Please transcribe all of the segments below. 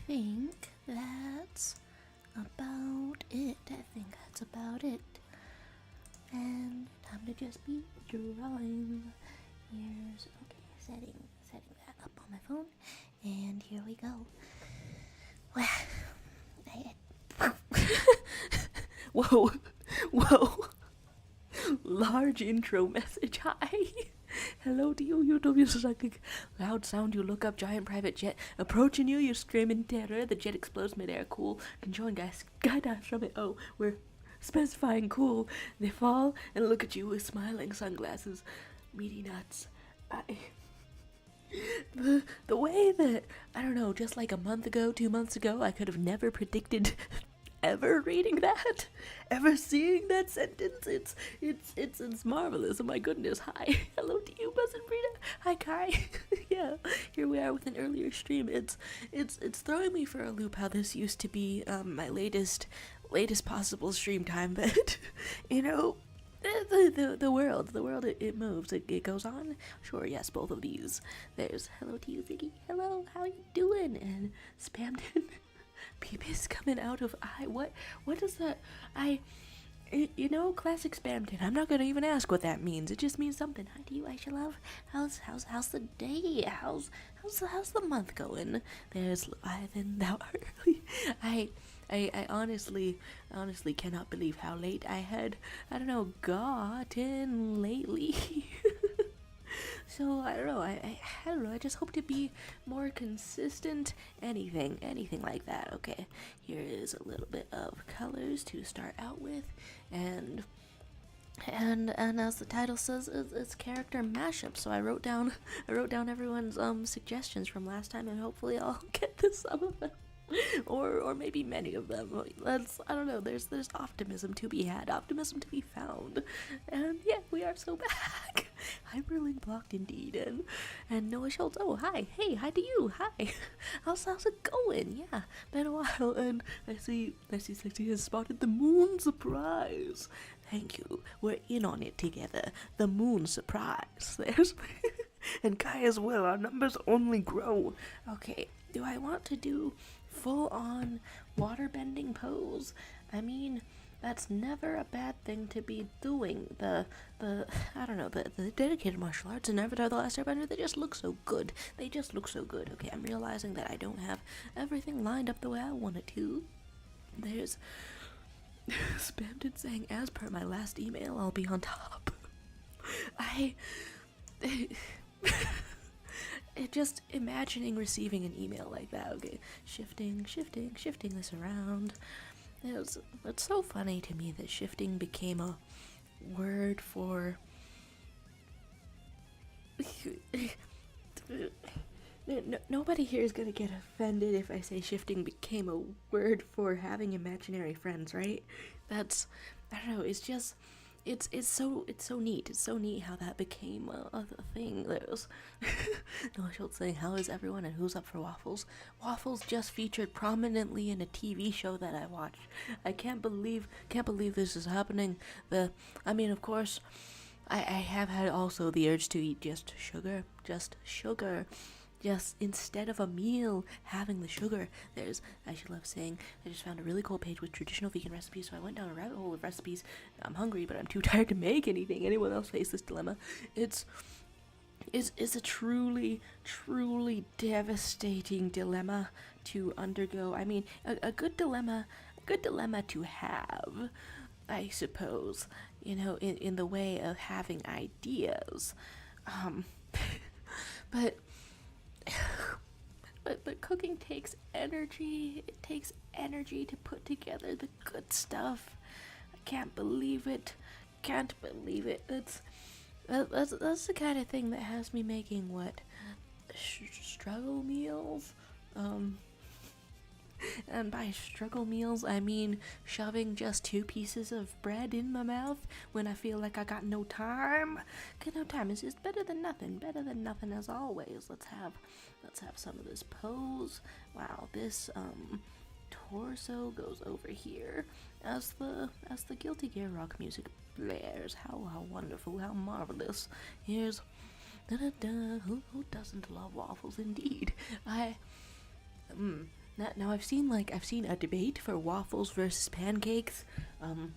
think that's about it. And time to just be drawing. Here's, okay, setting that up on my phone. And here we go. Whoa. Large intro message. Hi. Hello to you, YouTube. You sucking loud sound. You look up giant private jet approaching you. You scream in terror. The jet explodes midair. Cool. Can join guys. Skydive from it. Oh, we're specifying cool. They fall and look at you with smiling sunglasses. Meaty nuts. The way that, I don't know, just like a month ago, 2 months ago, I could have never predicted ever reading that, ever seeing that sentence. It's marvelous. Oh my goodness. Hi. Hello to you, Buzz and Frida. Hi, Kai. Yeah, here we are with an earlier stream. It's throwing me for a loop how this used to be my latest possible stream time, but you know, the world it moves, it goes on. Sure, yes, both of these. There's hello to you, Ziggy. Hello, how you doing? And Spamden. Peepus coming out of eye. What is that? You know, classic Spamden. I'm not gonna even ask what that means. It just means something. Hi to you, Aisha love. How's the day? How's the month going? There's Leviathan. Thou art early. I honestly cannot believe how late I had, I don't know, gotten lately. So I don't know. I don't know. I just hope to be more consistent. Anything like that. Okay. Here is a little bit of colors to start out with, and as the title says, it's character mashup. So I wrote down everyone's suggestions from last time, and hopefully I'll get to some of them. or maybe many of them. I don't know, there's optimism to be had, optimism to be found. And yeah, we are so back. Hyperlink blocked indeed. And Noah Schultz, oh hi, hey, hi to you, hi. How's it going? Yeah, been a while. And I see Sexy has spotted the moon surprise. Thank you, we're in on it together. The moon surprise. There's and Kai as well, our numbers only grow. Okay, do I want to do full-on waterbending pose? I mean, that's never a bad thing to be doing. The dedicated martial arts in Avatar: The Last Airbender, they just look so good. Okay, I'm realizing that I don't have everything lined up the way I want it to. There's Spamden saying, as per my last email, I'll be on top. Just imagining receiving an email like that. Okay, shifting this around. It's so funny to me that shifting became a word for nobody here is gonna get offended if I say shifting became a word for having imaginary friends, right? I don't know, it's just it's so neat. It's so neat how that became a thing. There's Noah Schultz saying, how is everyone and who's up for waffles? Waffles just featured prominently in a TV show that I watched. I can't believe this is happening. I mean, of course, I have had also the urge to eat just sugar. Just instead of a meal, having the sugar. I should love saying, I just found a really cool page with traditional vegan recipes, so I went down a rabbit hole of recipes. I'm hungry, but I'm too tired to make anything. Anyone else face this dilemma? It's a truly devastating dilemma to undergo. I mean, a good dilemma to have, I suppose, you know, in the way of having ideas. But cooking takes energy. It takes energy to put together the good stuff. I can't believe it. That's the kind of thing that has me making struggle meals. And by struggle meals, I mean shoving just 2 pieces of bread in my mouth when I feel like I got no time. It's just better than nothing as always. Let's have some of this pose. Wow, this torso goes over here as the Guilty Gear rock music blares. How wonderful, how marvelous. Here's who doesn't love waffles indeed. Now I've seen a debate for waffles versus pancakes. Um,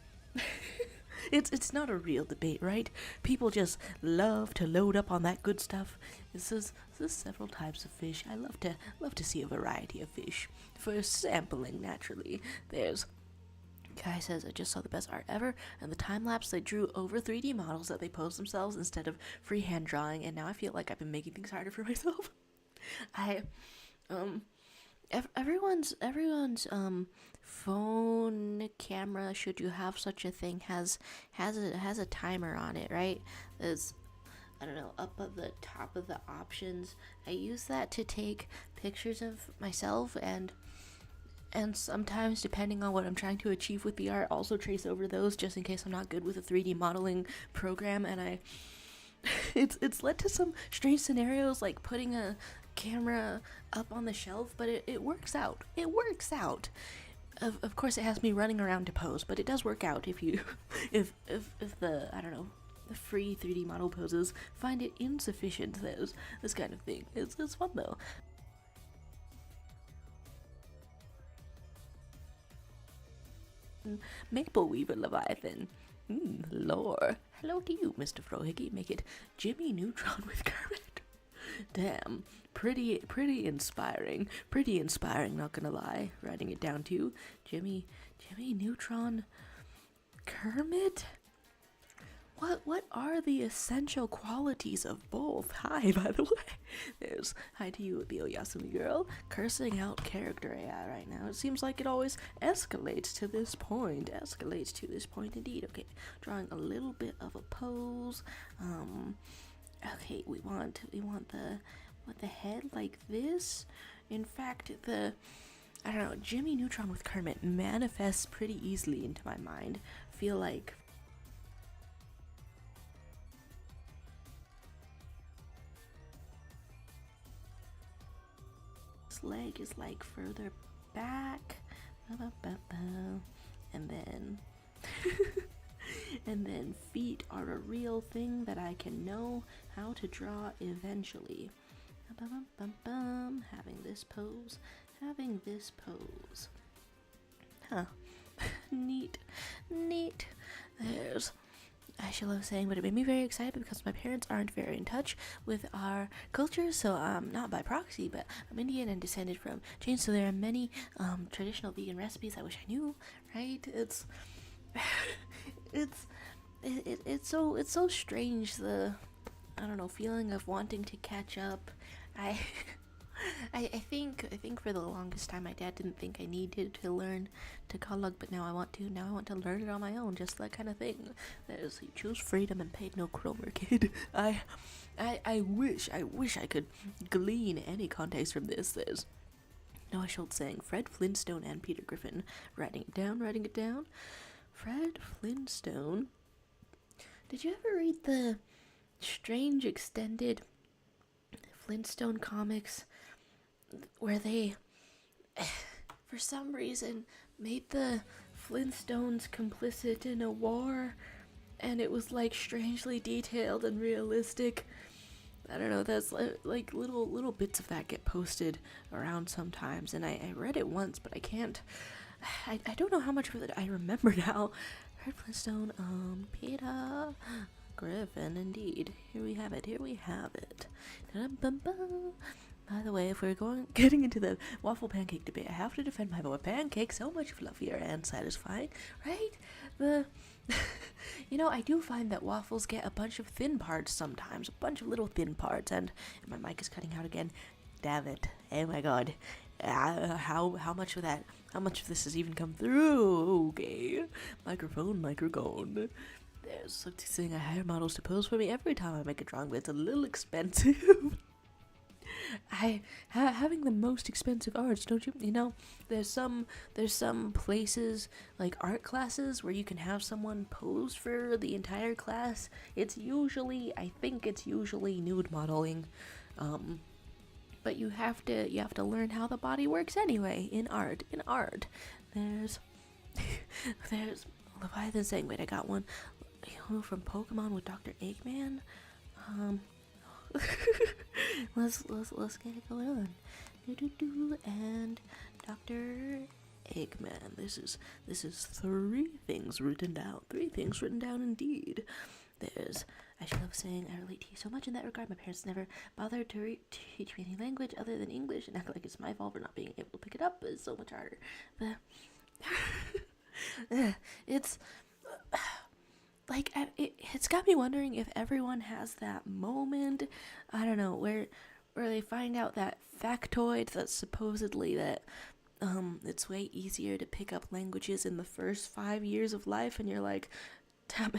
it's not a real debate, right? People just love to load up on that good stuff. This is several types of fish. I love to see a variety of fish for sampling. Naturally, there's guy says, I just saw the best art ever, and the time lapse they drew over 3D models that they posed themselves instead of freehand drawing, and now I feel like I've been making things harder for myself. I um everyone's phone camera, should you have such a thing, has a timer on it, right? There's, I don't know, up at the top of the options. I use that to take pictures of myself, and sometimes, depending on what I'm trying to achieve with the art, also trace over those just in case I'm not good with a 3D modeling program. And it's led to some strange scenarios, like putting a camera up on the shelf, but it works out. It works out. Of course, it has me running around to pose, but it does work out if you, if the, I don't know, the free 3D model poses find it insufficient. This kind of thing. It's fun though. Maple Weaver Leviathan. Lore. Hello to you, Mr. Frohickey. Make it Jimmy Neutron with Kermit. Damn. Pretty inspiring. Pretty inspiring, not gonna lie. Writing it down too. Jimmy Neutron Kermit? What are the essential qualities of both? Hi, by the way. There's hi to you, Bio Yasumi girl. Cursing out character AI right now. It seems like it always escalates to this point. Escalates to this point indeed. Okay, drawing a little bit of a pose. Okay, we want the head like this. In fact, I don't know, Jimmy Neutron with Kermit manifests pretty easily into my mind. Feel like leg is like further back, and then and then feet are a real thing that I can know how to draw eventually. Having this pose, huh? Neat. There's, I should love saying, but it made me very excited because my parents aren't very in touch with our culture, so not by proxy, but I'm Indian and descended from Jain, so there are many traditional vegan recipes I wish I knew, right? It's so strange, the, I don't know, feeling of wanting to catch up. I think for the longest time my dad didn't think I needed to learn Tagalog, but now I want to. Now I want to learn it on my own, just that kind of thing. There's, you choose freedom and paid no chromer, kid. I wish I could glean any context from this. There's Noah Schultz saying Fred Flintstone and Peter Griffin. Writing it down. Fred Flintstone. Did you ever read the strange extended Flintstone comics where they, for some reason, made the Flintstones complicit in a war, and it was like strangely detailed and realistic? I don't know, that's like little bits of that get posted around sometimes, and I read it once, but I don't know how much of it I remember now. Fred Flintstone, Peter Griffin, indeed. Here we have it. Dun-dun-bum-bum. By the way, if we're getting into the waffle pancake debate, I have to defend my boy. Pancake so much fluffier and satisfying, right? I do find that waffles get a bunch of thin parts sometimes, a bunch of little thin parts, and my mic is cutting out again. Damn it! Oh my god! How much of this has even come through? Okay, microphone gone. There's something saying I hire models to pose for me every time I make a drawing, but it's a little expensive. Having the most expensive arts, don't you? There's some places like art classes where you can have someone pose for the entire class. I think it's usually nude modeling, but you have to learn how the body works anyway. In art, there's Leviathan saying, wait, I got one. From Pokemon with Dr. Eggman. Let's get it going on. And Dr. Mr. Eggman. This is 3 things written down. 3 things written down indeed. There's, I should love saying, I relate to you so much in that regard. My parents never bothered to teach me any language other than English and act like it's my fault for not being able to pick it up. It's so much harder. But it's like it's got me wondering if everyone has that moment, I don't know, where they find out that factoid that's supposedly that it's way easier to pick up languages in the first 5 years of life, and you're like, damn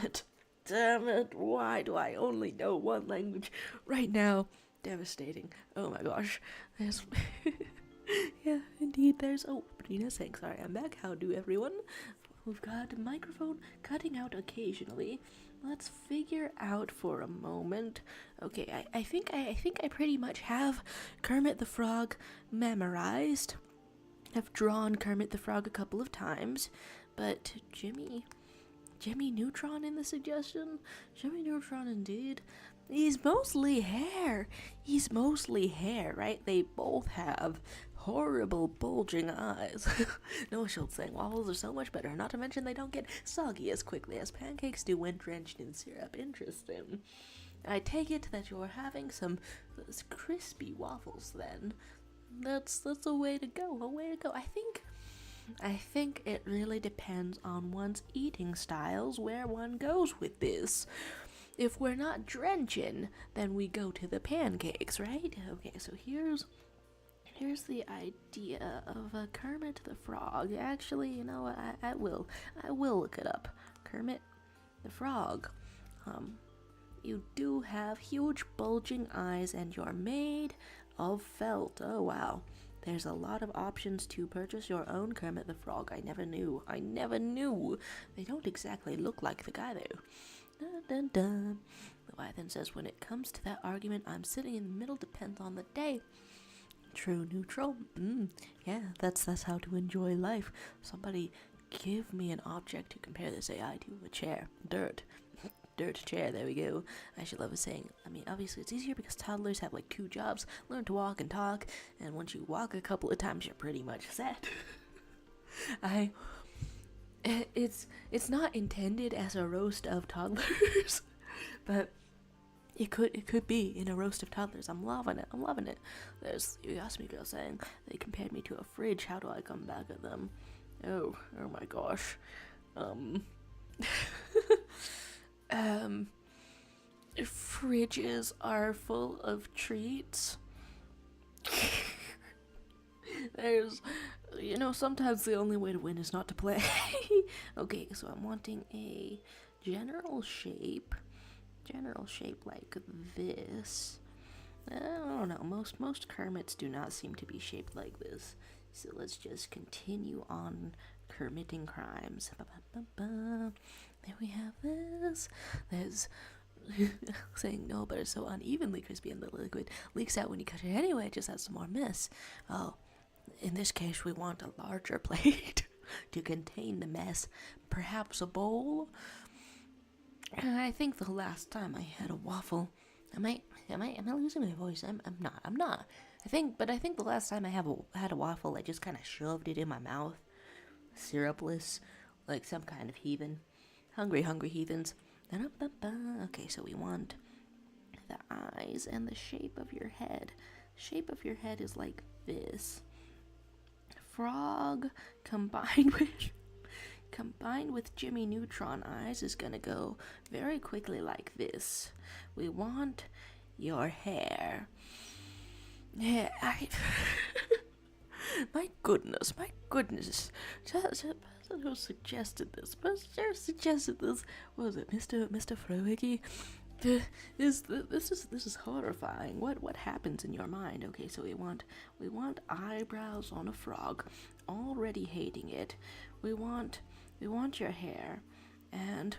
it, why do I only know one language right now? Devastating. Oh my gosh. There's yeah, indeed, there's, oh, Brina saying, sorry, I'm back. How do everyone? We've got a microphone cutting out occasionally. Let's figure out for a moment. Okay, I think I pretty much have Kermit the Frog memorized. I've drawn Kermit the Frog a couple of times, but Jimmy Neutron in the suggestion? Jimmy Neutron indeed. He's mostly hair, right? They both have horrible bulging eyes. No, Schultz saying waffles are so much better, not to mention they don't get soggy as quickly as pancakes do when drenched in syrup. Interesting. I take it that you're having some crispy waffles then. That's a way to go, I think it really depends on one's eating styles where one goes with this. If we're not drenching, then we go to the pancakes, right? Okay, so here's the idea of a Kermit the Frog. Actually, you know what? I will look it up. Kermit the Frog. You do have huge bulging eyes and you're made of felt. Oh wow. There's a lot of options to purchase your own Kermit the Frog. I never knew. They don't exactly look like the guy though. Dun, dun, dun. Leviathan says, when it comes to that argument, I'm sitting in the middle, depends on the day. True neutral. Yeah, that's how to enjoy life. Somebody give me an object to compare this AI to. A chair. Dirt chair, there we go. I should love a saying. I mean, obviously it's easier because toddlers have like 2 jobs. Learn to walk and talk, and once you walk a couple of times, you're pretty much set. It's not intended as a roast of toddlers, but it could be in a roast of toddlers. I'm loving it. There's You Asked Me Girl saying they compared me to a fridge. How do I come back at them? Oh my gosh. Fridges are full of treats. There's, sometimes the only way to win is not to play. Okay, so I'm wanting a general shape like this. I don't know, most Kermits do not seem to be shaped like this. So let's just continue on Kermiting crimes. There we have this. There's saying no, but it's so unevenly crispy and the liquid leaks out when you cut it anyway. It just adds some more mess. Oh, in this case, we want a larger plate to contain the mess. Perhaps a bowl. I think the last time I had a waffle, am I losing my voice? I'm not. I think the last time I had a waffle, I just kind of shoved it in my mouth, syrupless, like some kind of heathen. Hungry heathens. Okay, so we want the eyes and the shape of your head. Shape of your head is like this. Frog combined with Jimmy Neutron eyes is gonna go very quickly like this. We want your hair. Yeah, my goodness. Who suggested this? Was it Mr. Frohickey? This is horrifying. What happens in your mind? Okay, so we want eyebrows on a frog. Already hating it. We want your hair, and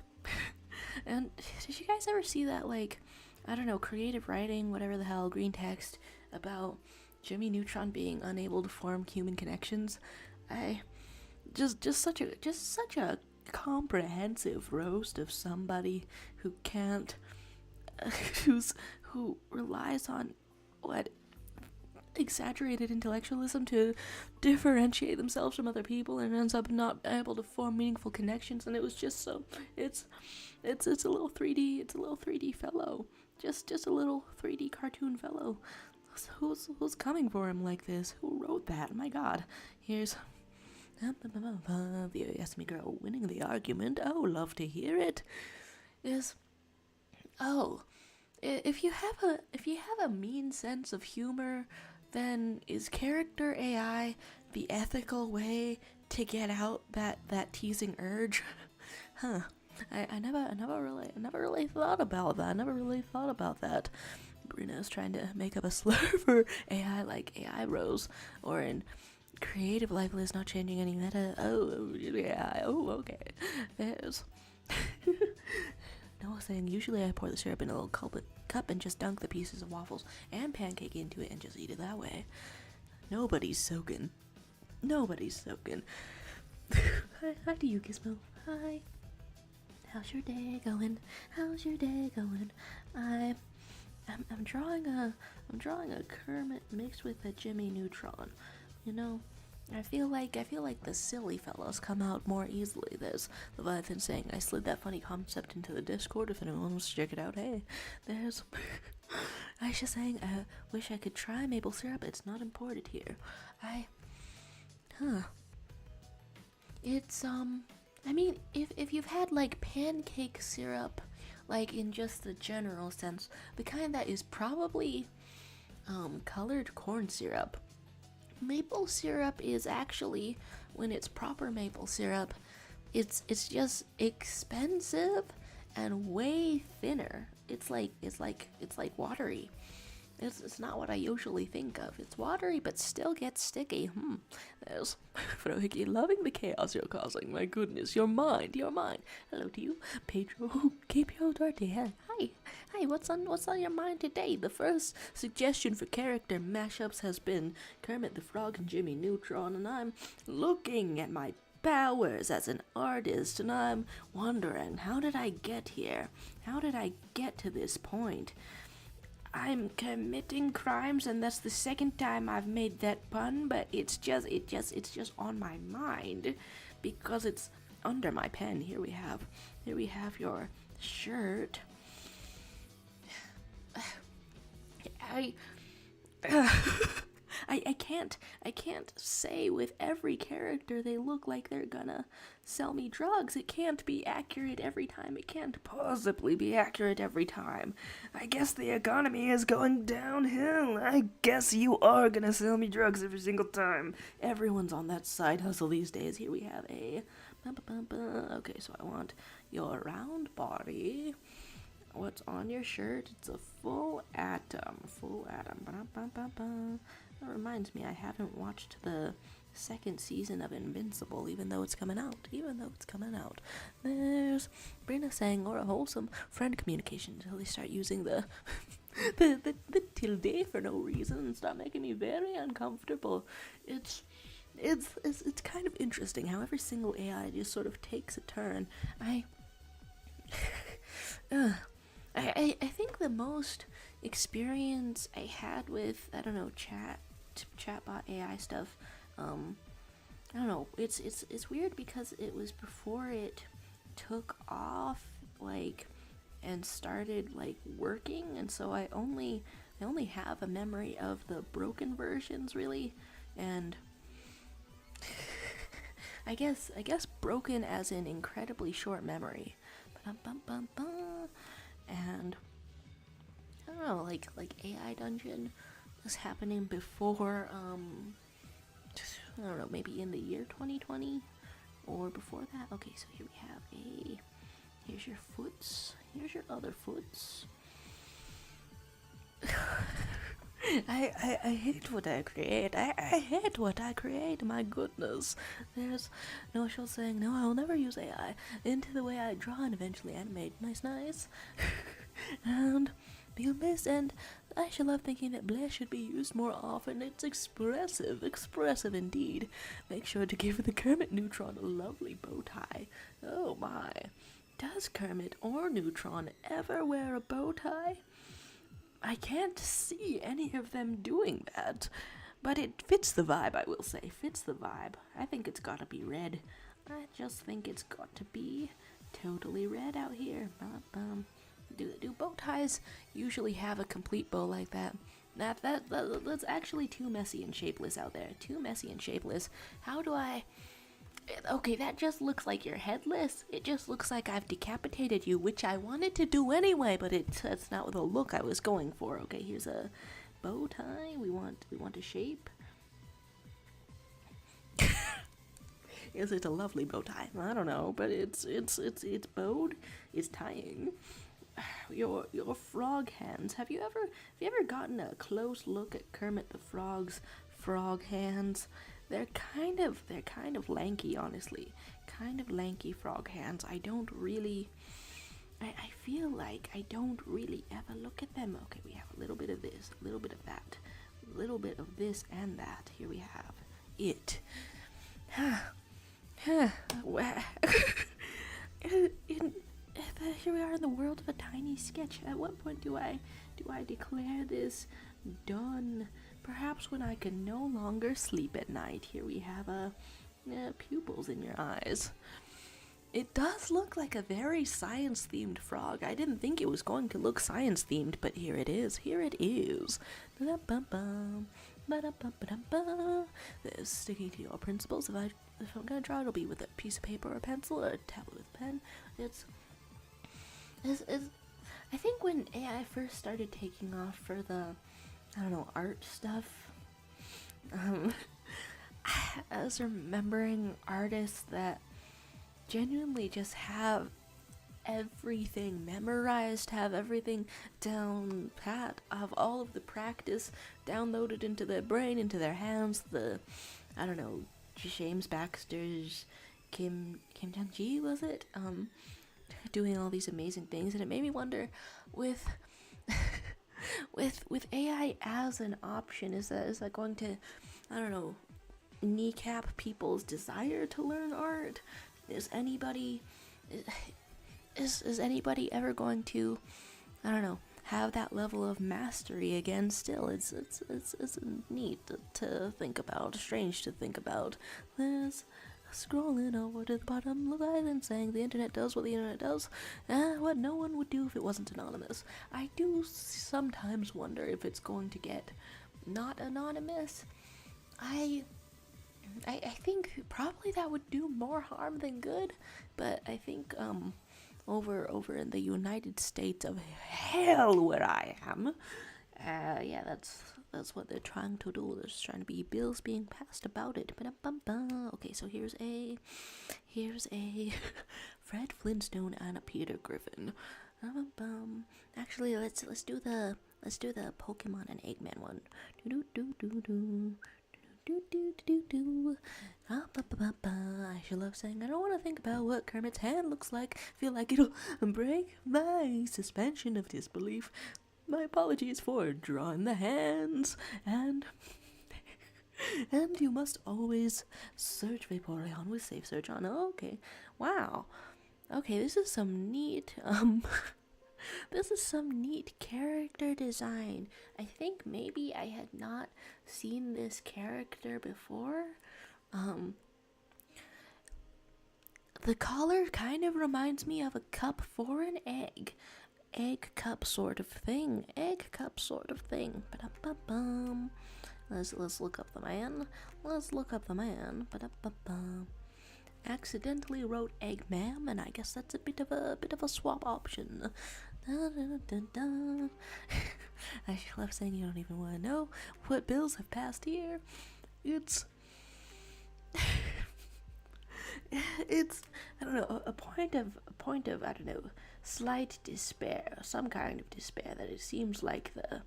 did you guys ever see that, like, I don't know, creative writing, whatever the hell, green text about Jimmy Neutron being unable to form human connections? Just such a comprehensive roast of somebody who can't, who relies on what exaggerated intellectualism to differentiate themselves from other people, and ends up not able to form meaningful connections. And it was just so it's a little 3D fellow, just a little 3D cartoon fellow. Who's coming for him like this? Who wrote that? My God. Here's the Yasumi girl winning the argument. Oh, love to hear it. If you have a mean sense of humor, then is character AI the ethical way to get out that teasing urge? Huh. I never really thought about that. I never really thought about that. Bruno's trying to make up a slur for AI like AI Rose, or in creative life is not changing any meta. Oh yeah. Oh okay. There's Noah saying, usually I pour the syrup in a little cup and just dunk the pieces of waffles and pancake into it and just eat it that way. Nobody's soaking. Hi to you, Gizmo. Hi. How's your day going? I'm drawing a Kermit mixed with a Jimmy Neutron. You know, I feel like the silly fellows come out more easily. There's Leviathan saying, I slid that funny concept into the Discord if anyone wants to check it out. Hey, there's Aisha saying, I wish I could try maple syrup. It's not imported here. It's, I mean, if you've had, like, pancake syrup, like, in just the general sense, the kind that is probably, colored corn syrup. Maple syrup is actually, when it's proper maple syrup, it's just expensive and way thinner. It's like watery. It's not what I usually think of. It's watery, but still gets sticky. There's Frohiki loving the chaos you're causing. My goodness, your mind. Hello to you, Pedro. Keep your dirty hand. Hi. What's on your mind today? The first suggestion for character mashups has been Kermit the Frog and Jimmy Neutron, and I'm looking at my powers as an artist, and I'm wondering, how did I get here? How did I get to this point? I'm committing crimes, and that's the second time I've made that pun, but it's just on my mind because it's under my pen. Here we have your shirt. I can't say with every character they look like they're gonna sell me drugs. It can't be accurate every time. It can't possibly be accurate every time. I guess the economy is going downhill. I guess you are gonna sell me drugs every single time. Everyone's on that side hustle these days. Here we have a... Okay, so I want your round body. What's on your shirt? It's a full atom. That reminds me, I haven't watched the second season of Invincible, even though it's coming out. There's Brina saying, or a wholesome friend communication until they start using the tilde for no reason and start making me very uncomfortable. It's kind of interesting how every single AI just sort of takes a turn. I think the most experience I had with, I don't know, chatbot AI stuff, I don't know, it's weird because it was before it took off, like, and started, like, working, and so I only have a memory of the broken versions, really, and I guess broken as in incredibly short memory. And I don't know, like AI Dungeon was happening before, I don't know, maybe in the year 2020 or before that. Okay, so here we have here's your foots, here's your other foots. I hate what I create. I hate what I create, my goodness. There's no show saying, no, I will never use AI into the way I draw and eventually animate. Nice. And feel this, and I should love thinking that Blair should be used more often. It's expressive indeed. Make sure to give the Kermit Neutron a lovely bow tie. Oh my. Does Kermit or Neutron ever wear a bow tie? I can't see any of them doing that. But it fits the vibe, I will say. Fits the vibe. I think it's gotta be red. I just think it's got to be totally red out here. Do bow ties usually have a complete bow like that? That's actually too messy and shapeless out there. Too messy and shapeless. How do I... Okay, that just looks like you're headless. It just looks like I've decapitated you, which I wanted to do anyway, but that's not the look I was going for. Okay, here's a bow tie. We want a shape. Yes, it's a lovely bow tie. I don't know, but it's bowed. It's tying. Your frog hands. Have you ever gotten a close look at Kermit the Frog's frog hands? They're kind of lanky, honestly. Kind of lanky frog hands. I feel like I don't really ever look at them. Okay, we have a little bit of this, a little bit of that, a little bit of this and that. Here we have it. Here we are in the world of a tiny sketch. At what point do I declare this done? Perhaps when I can no longer sleep at night. Here we have pupils in your eyes. It does look like a very science-themed frog. I didn't think it was going to look science-themed, but here it is. Here it is. This sticking to your principles. If I'm gonna draw, it'll be with a piece of paper or a pencil or a tablet with a pen. I think when AI first started taking off for the, I don't know, art stuff, I was remembering artists that genuinely just have everything memorized, have everything down pat, have all of the practice downloaded into their brain, into their hands. I don't know, James Baxter's Kim Chan-ji, was it? Doing all these amazing things, and it made me wonder, with AI as an option, is that going to, I don't know, kneecap people's desire to learn art? Is anybody ever going to, I don't know, have that level of mastery again? Still, it's neat to think about, strange to think about. There's scrolling over to the bottom of the island saying the internet does what the internet does, what no one would do if it wasn't anonymous. I do sometimes wonder if it's going to get not anonymous. I think probably that would do more harm than good, but I think over in the United States of hell where I am, yeah, that's what they're trying to do. There's trying to be bills being passed about it. Okay, so here's a Fred Flintstone and a Peter Griffin. Actually, let's do the Pokemon and Eggman one. I should love saying I don't want to think about what Kermit's hand looks like. Feel like it'll break my suspension of disbelief. My apologies for drawing the hands, and you must always search Vaporeon with safe search on. Okay, wow. Okay, this is some neat this is some neat character design. I think maybe I had not seen this character before. The collar kind of reminds me of a cup for an egg. Egg cup sort of thing. Egg cup sort of thing. Ba-da-ba-bum. Let's look up the man. Let's look up the man. Ba-da-ba-bum. Accidentally wrote Eggman, and I guess that's a bit of a swap option. I love saying you don't even want to know what bills have passed here. It's I don't know, a point of I don't know, slight despair, some kind of despair, that it seems like the,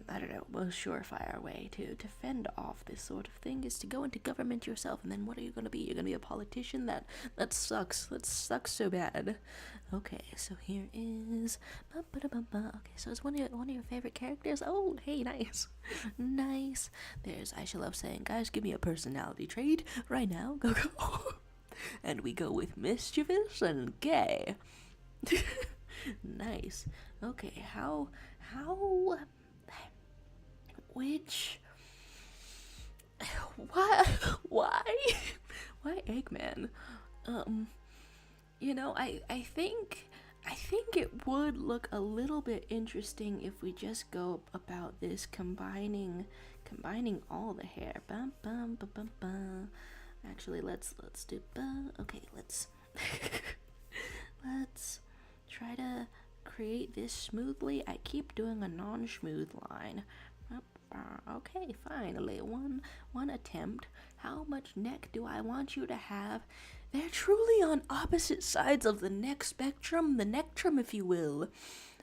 I don't know, most surefire way to fend off this sort of thing is to go into government yourself, and then what are you going to be? You're going to be a politician? That sucks. That sucks so bad. Okay, so here is... Okay, so it's one of your favorite characters? Oh, hey, nice. Nice. There's, I should love saying, guys, give me a personality trait right now. Go, go. And we go with mischievous and gay. Nice. Okay, which, why, why, why Eggman? Um, I think it would look a little bit interesting if we just go about this combining all the hair. Bum bum bum bum bum. Actually, let's do okay, let's let's try to create this smoothly. I keep doing a non-smooth line. Okay, finally, one attempt. How much neck do I want you to have? They're truly on opposite sides of the neck spectrum, the nectrum, if you will.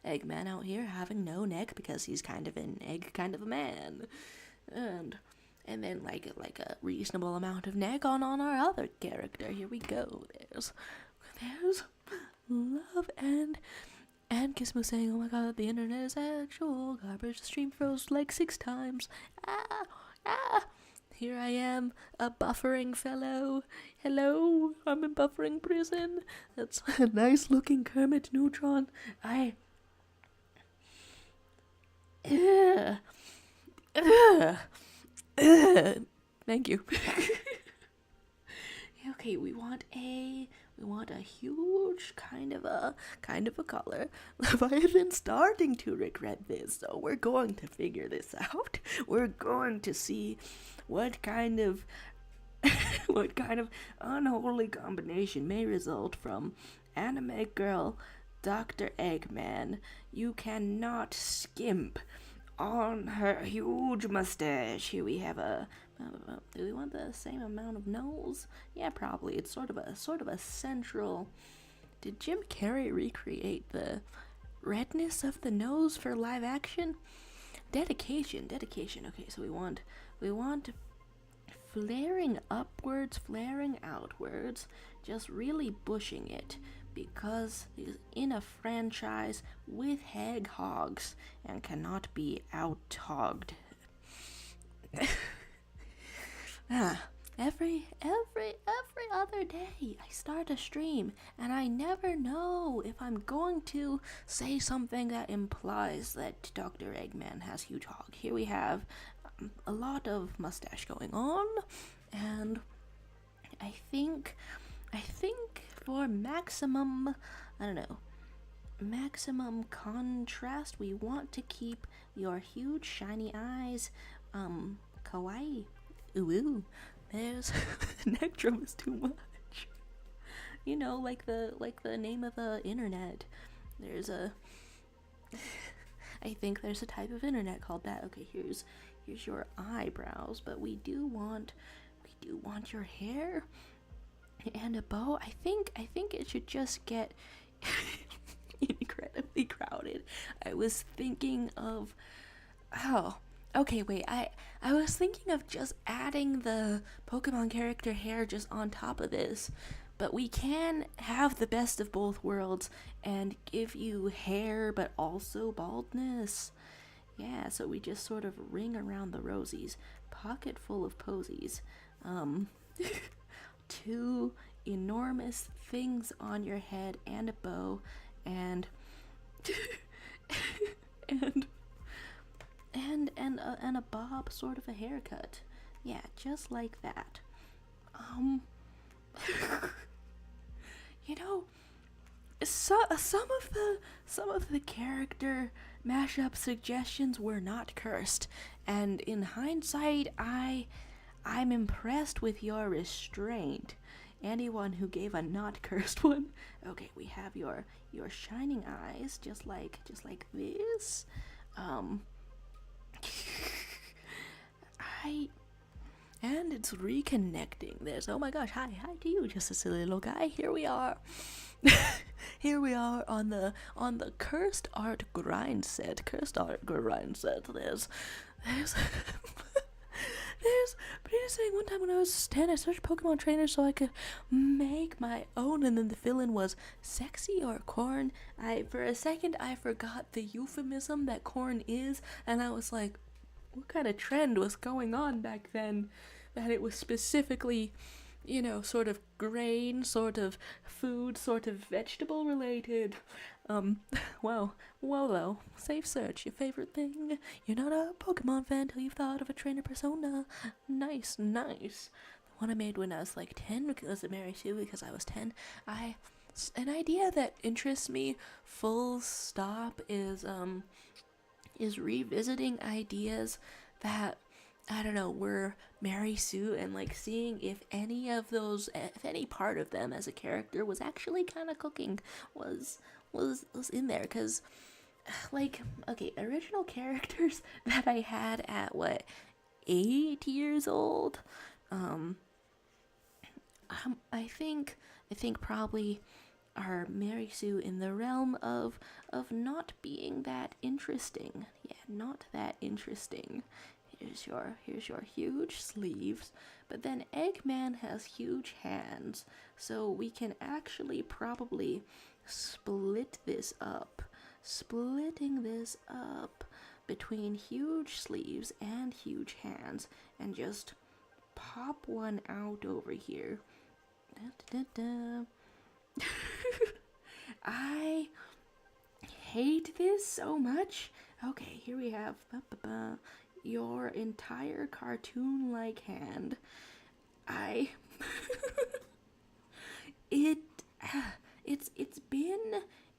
Eggman out here having no neck because he's kind of an egg kind of a man. And then like a reasonable amount of neck on our other character. Here we go. There's love and Gizmo saying, "Oh my god, the internet is actual garbage. The stream froze like 6 times. Ah. Here I am, a buffering fellow. Hello, I'm in buffering prison. That's a nice looking Kermit Neutron. Thank you." Okay, we want a huge kind of a color. I've been starting to regret this, so we're going to figure this out. We're going to see what kind of unholy combination may result from anime girl Dr. Eggman. You cannot skimp on her huge mustache. Here we have do we want the same amount of nose? Yeah, probably. It's sort of a central. Did Jim Carrey recreate the redness of the nose for live action? Dedication. Okay, so we want flaring upwards, flaring outwards, just really bushing it, because he's in a franchise with hedgehogs and cannot be out-hogged. Every other day I start a stream and I never know if I'm going to say something that implies that Dr. Eggman has huge hog. Here we have a lot of mustache going on, and I think for maximum contrast, we want to keep your huge shiny eyes kawaii. Ooh, there's Nectrum is too much. Like the name of the internet. There's I think there's a type of internet called that. Okay, here's your eyebrows, but we do want your hair and a bow. I think it should just get incredibly crowded. I was thinking of okay, wait, I was thinking of just adding the Pokemon character hair just on top of this, but we can have the best of both worlds and give you hair but also baldness. Yeah, so we just sort of ring around the rosies. Pocket full of posies. 2 enormous things on your head and a bow and and a bob, sort of a haircut. Yeah, just like that. Some of the character mashup suggestions were not cursed, and in hindsight, I'm impressed with your restraint. Anyone who gave a not cursed one. Okay, we have your shining eyes, just like this. And it's reconnecting. There's, oh my gosh, hi to you, just a silly little guy. Here we are. Here we are on the cursed art grind set. There's Brina saying one time when I was 10, I searched Pokemon trainers so I could make my own, and then the villain was sexy or corn. For a second I forgot the euphemism that corn is, and I was like, what kind of trend was going on back then that it was specifically, sort of grain, sort of food, sort of vegetable related. Well, Wolo, safe search, your favorite thing. You're not a Pokemon fan till you've thought of a trainer persona. Nice, nice. The one I made when I was like 10 because of Mary Sue, because I was 10. An idea that interests me, full stop, is revisiting ideas that, I don't know, were Mary Sue, and like seeing if any of those, if any part of them as a character was actually kind of cooking, was in there. Because like, okay, original characters that I had at what, 8 years old, I think probably are Mary Sue in the realm of not being that interesting. Yeah, not that interesting. Here's your huge sleeves, but then Eggman has huge hands, so we can actually probably split this up. Splitting this up between huge sleeves and huge hands, and just pop one out over here. Da, da, da. I hate this so much. Okay, here we have your entire cartoon-like hand.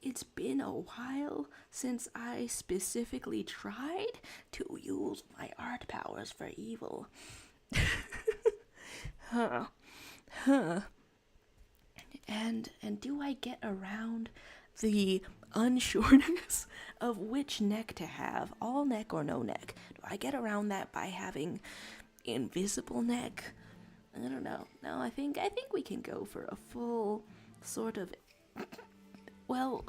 It's been a while since I specifically tried to use my art powers for evil. Huh. And do I get around the unsureness of which neck to have, all neck or no neck? Do I get around that by having invisible neck? I don't know. No, I think we can go for a full sort of. Well,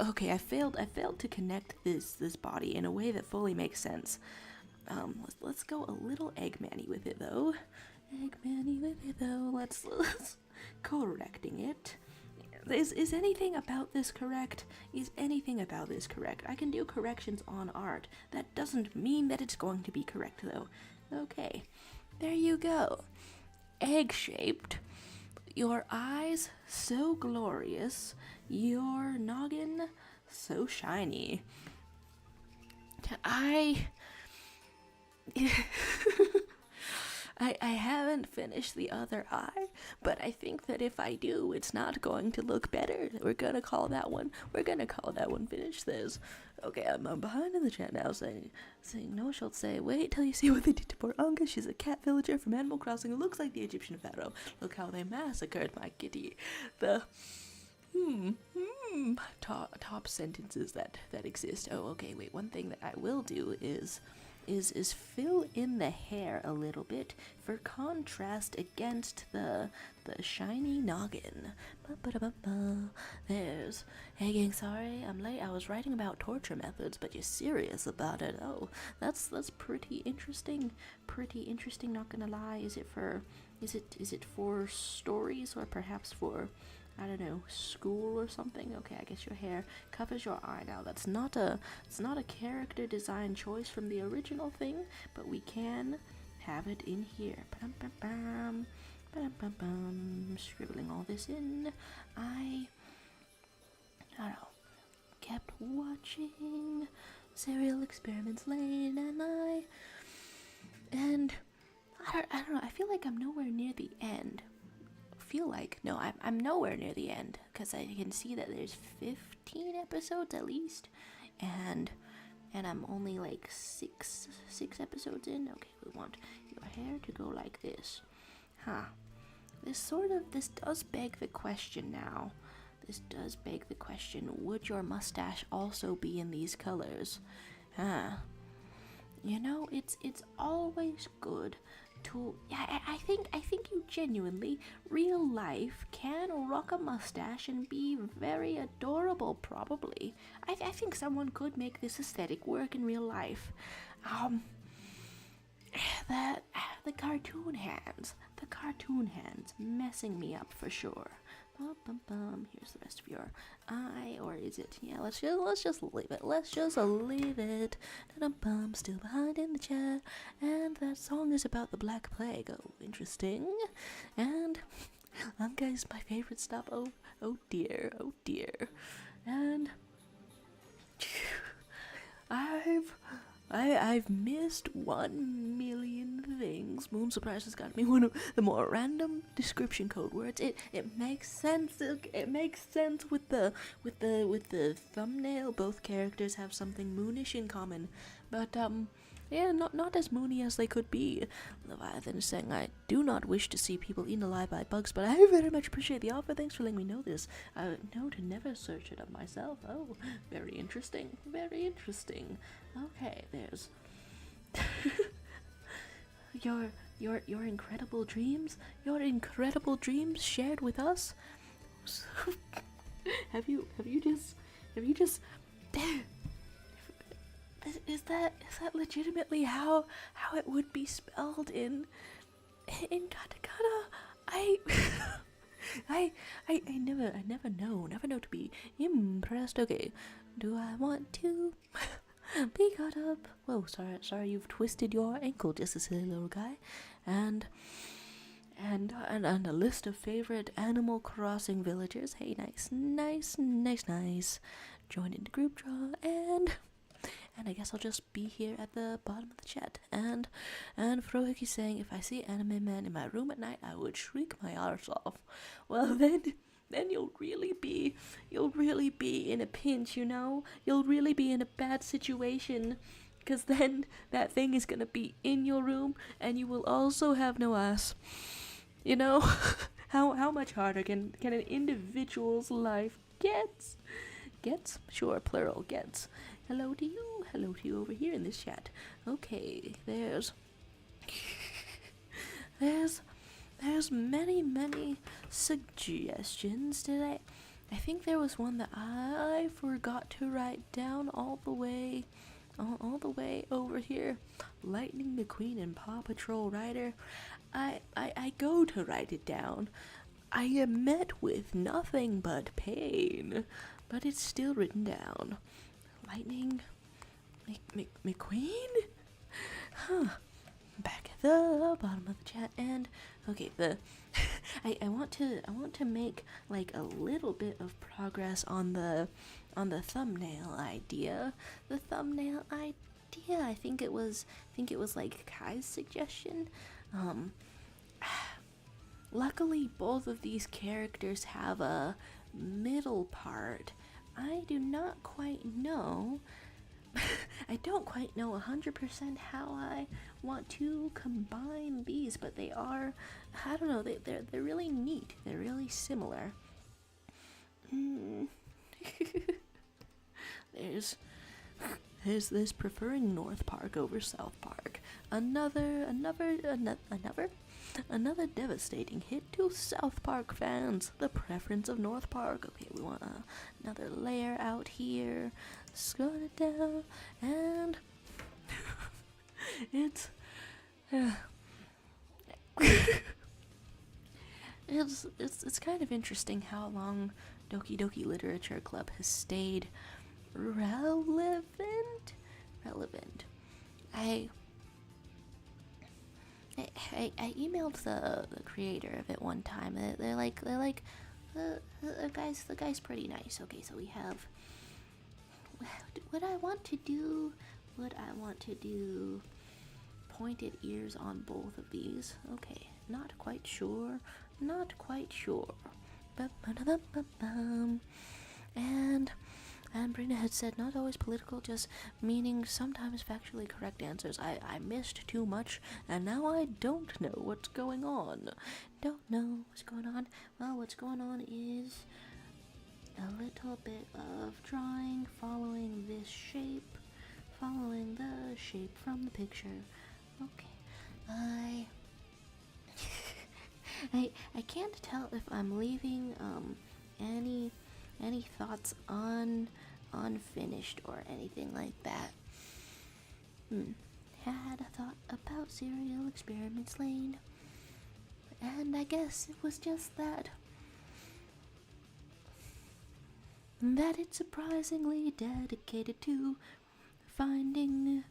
okay, I failed to connect this body in a way that fully makes sense. Let's go a little Eggman-y with it though. Eggman-y with it though. Let's correcting it. Is anything about this correct? Is anything about this correct? I can do corrections on art. That doesn't mean that it's going to be correct though. Okay, there you go. Egg-shaped. Your eyes so glorious. Your noggin so shiny. I haven't finished the other eye, but I think that if I do, it's not going to look better. We're gonna call that one finished. This. Okay, I'm behind in the chat now saying no, she'll say, wait till you see what they did to poor Unga. She's a cat villager from Animal Crossing who looks like the Egyptian pharaoh. Look how they massacred my kitty. The top sentences that exist. Oh, okay, wait, one thing that I will do is fill in the hair a little bit for contrast against the shiny noggin. There's Egging, sorry I'm late. I was writing about torture methods, but you're serious about it. Oh, that's pretty interesting. Not gonna lie. Is it for stories or perhaps for, I don't know, school or something? Okay, I guess your hair covers your eye now. It's not a character design choice from the original thing, but we can have it in here. Scribbling all this in. I don't know. Kept watching Serial Experiments Lane, and I don't know. I feel like I'm nowhere near the end. I'm nowhere near the end, because I can see that there's 15 episodes at least, and I'm only like six episodes in. Okay, we want your hair to go like this. This does beg the question now. Would your mustache also be in these colors? You know, it's always good to, I think you genuinely, real life, can rock a mustache and be very adorable, probably. I think someone could make this aesthetic work in real life. The cartoon hands messing me up for sure. Here's the rest of your eye, or is it? Yeah, let's just leave it. Still behind in the chat, and that song is about the Black Plague. Oh, interesting. And I'm is my favorite stop. Oh dear, oh dear. And I've missed 1,000,000 things. Moon Surprise has got me one of the more random description code words. It makes sense. It makes sense with the thumbnail. Both characters have something moonish in common, but yeah, not as moony as they could be. Leviathan is saying, I do not wish to see people eaten alive by bugs, but I very much appreciate the offer. Thanks for letting me know this. I know to never search it up myself. Oh, very interesting. Very interesting. Okay, there's your incredible dreams. Your incredible dreams shared with us. have you just Is that legitimately how it would be spelled in katakana? I never know to be impressed. Okay, do I want to be caught up? Whoa, sorry, you've twisted your ankle, just a silly little guy. And a list of favorite Animal Crossing villagers. Hey, nice. Join in the group draw, and I guess I'll just be here at the bottom of the chat. And Frohiki saying, if I see Anime Man in my room at night, I would shriek my arse off. Well, then you'll really be in a pinch, you know? You'll really be in a bad situation, because then that thing is gonna be in your room, and you will also have no ass. You know? how much harder can an individual's life get? Gets? Sure, plural, gets. Hello to you over here in this chat. Okay, there's many suggestions today. I think there was one that I forgot to write down all the way over here. Lightning McQueen and Paw Patrol Rider. I go to write it down. I am met with nothing but pain, but it's still written down. Lightning McQueen? Huh. Back at the bottom of the chat, and okay, I want to make like a little bit of progress on the thumbnail idea. The thumbnail idea, I think it was like Kai's suggestion. Luckily both of these characters have a middle part. I do not quite know. I don't quite know 100% how I want to combine these, but they are, I don't know, they're really neat. They're really similar. There's preferring North Park over South Park. Another devastating hit to South Park fans. The preference of North Park. Okay, we want another layer out here. Scroll it down, and it's kind of interesting how long Doki Doki Literature Club has stayed relevant. I emailed the creator of it one time. They're like the guy's pretty nice. Okay, so we have what I want to do. Pointed ears on both of these. Okay, not quite sure. And Brina had said, not always political, just meaning sometimes factually correct answers. I missed too much, and now I don't know what's going on. Well, what's going on is a little bit of drawing, following the shape from the picture. Okay, I can't tell if I'm leaving any thoughts unfinished or anything like that. Had a thought about Serial Experiments Lane, and I guess it was just that it's surprisingly dedicated to finding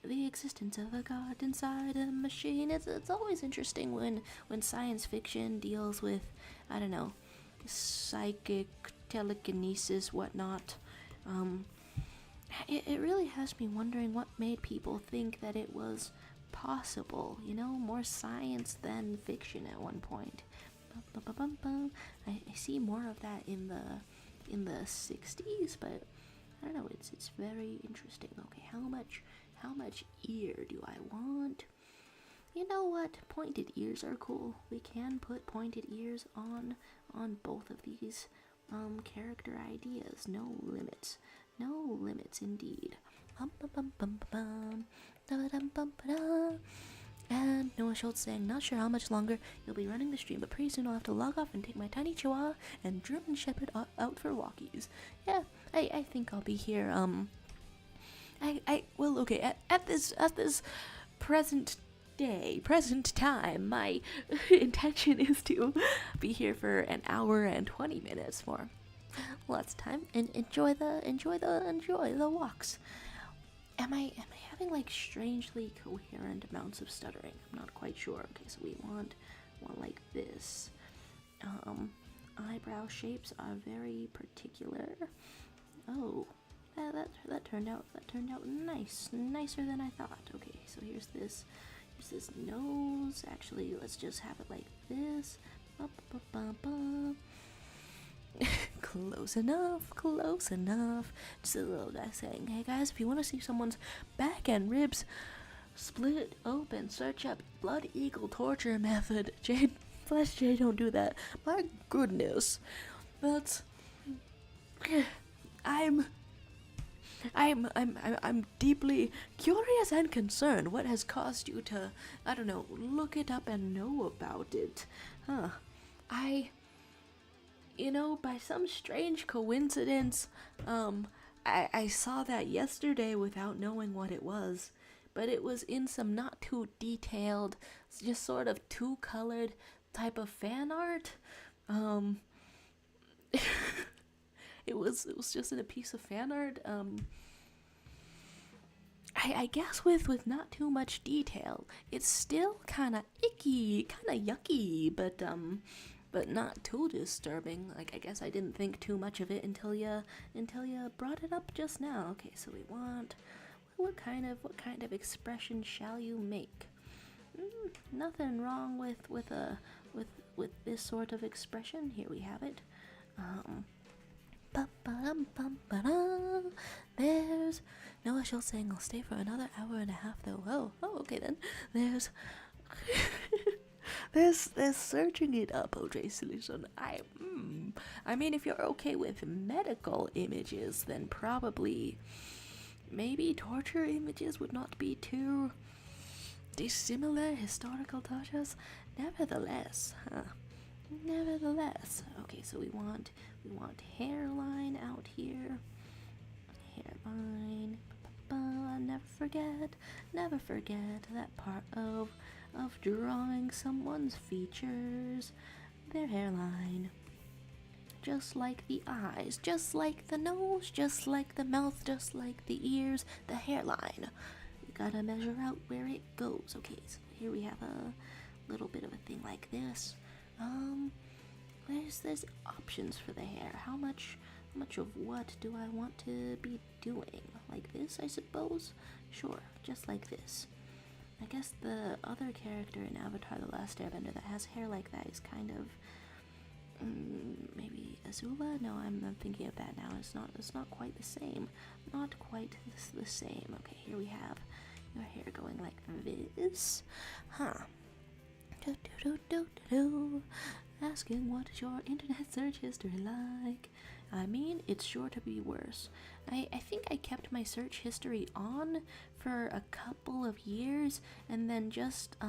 the existence of a god inside a machine. It's always interesting when science fiction deals with I don't know, psychic telekinesis, whatnot. It really has me wondering what made people think that it was possible, you know, more science than fiction at one point. I see more of that in the 60s, but I don't know, it's very interesting. Okay, how much ear do I want? You know what? Pointed ears are cool. We can put pointed ears on both of these character ideas. No limits. No limits indeed. And Noah Schultz saying, not sure how much longer you'll be running the stream, but pretty soon I'll have to log off and take my tiny chihuahua and German shepherd out for walkies. Yeah, I think I'll be here. Well, okay, at this present time, my intention is to be here for an hour and 20 minutes more. Lots of time, and enjoy the walks. Am I having like strangely coherent amounts of stuttering? I'm not quite sure. Okay, so we want one like this. Eyebrow shapes are very particular. Oh, that turned out nicer than I thought. Okay, so here's this nose. Actually, let's just have it like this. Close enough. Just a little guy saying, hey guys, if you want to see someone's back and ribs split open, search up blood eagle torture method. Flesh J, don't do that. My goodness. That's I'm deeply curious and concerned. What has caused you to, I don't know, look it up and know about it? Huh. You know, by some strange coincidence, I saw that yesterday without knowing what it was, but it was in some not too detailed, just sort of two-colored type of fan art. It was just in a piece of fan art. I guess with not too much detail, it's still kind of icky, kind of yucky, but not too disturbing. Like, I guess I didn't think too much of it until you brought it up just now. Okay, so we want, what kind of expression shall you make? Nothing wrong with this sort of expression. Here we have it. There's Noah Schultz saying I'll stay for another hour and a half though. Oh, okay then. There's searching it up, OJ Solution. I mean, if you're okay with medical images, then probably maybe torture images would not be too dissimilar. Historical tortures, nevertheless. Okay, so we want hairline out here. Hairline. Never forget that part of drawing someone's features, their hairline. Just like the eyes, just like the nose, just like the mouth, just like the ears, the hairline. You gotta measure out where it goes. Okay, so here we have a little bit of a thing like this. There's options for the hair. How much of what do I want to be doing? Like this, I suppose? Sure, just like this. I guess the other character in Avatar: The Last Airbender that has hair like that is kind of maybe Azula? No, I'm thinking of that now. It's not quite the same. Not quite the same. Okay, here we have your hair going like this. Huh. Asking what is your internet search history like? I mean, it's sure to be worse. I think I kept my search history on for a couple of years, and then just, I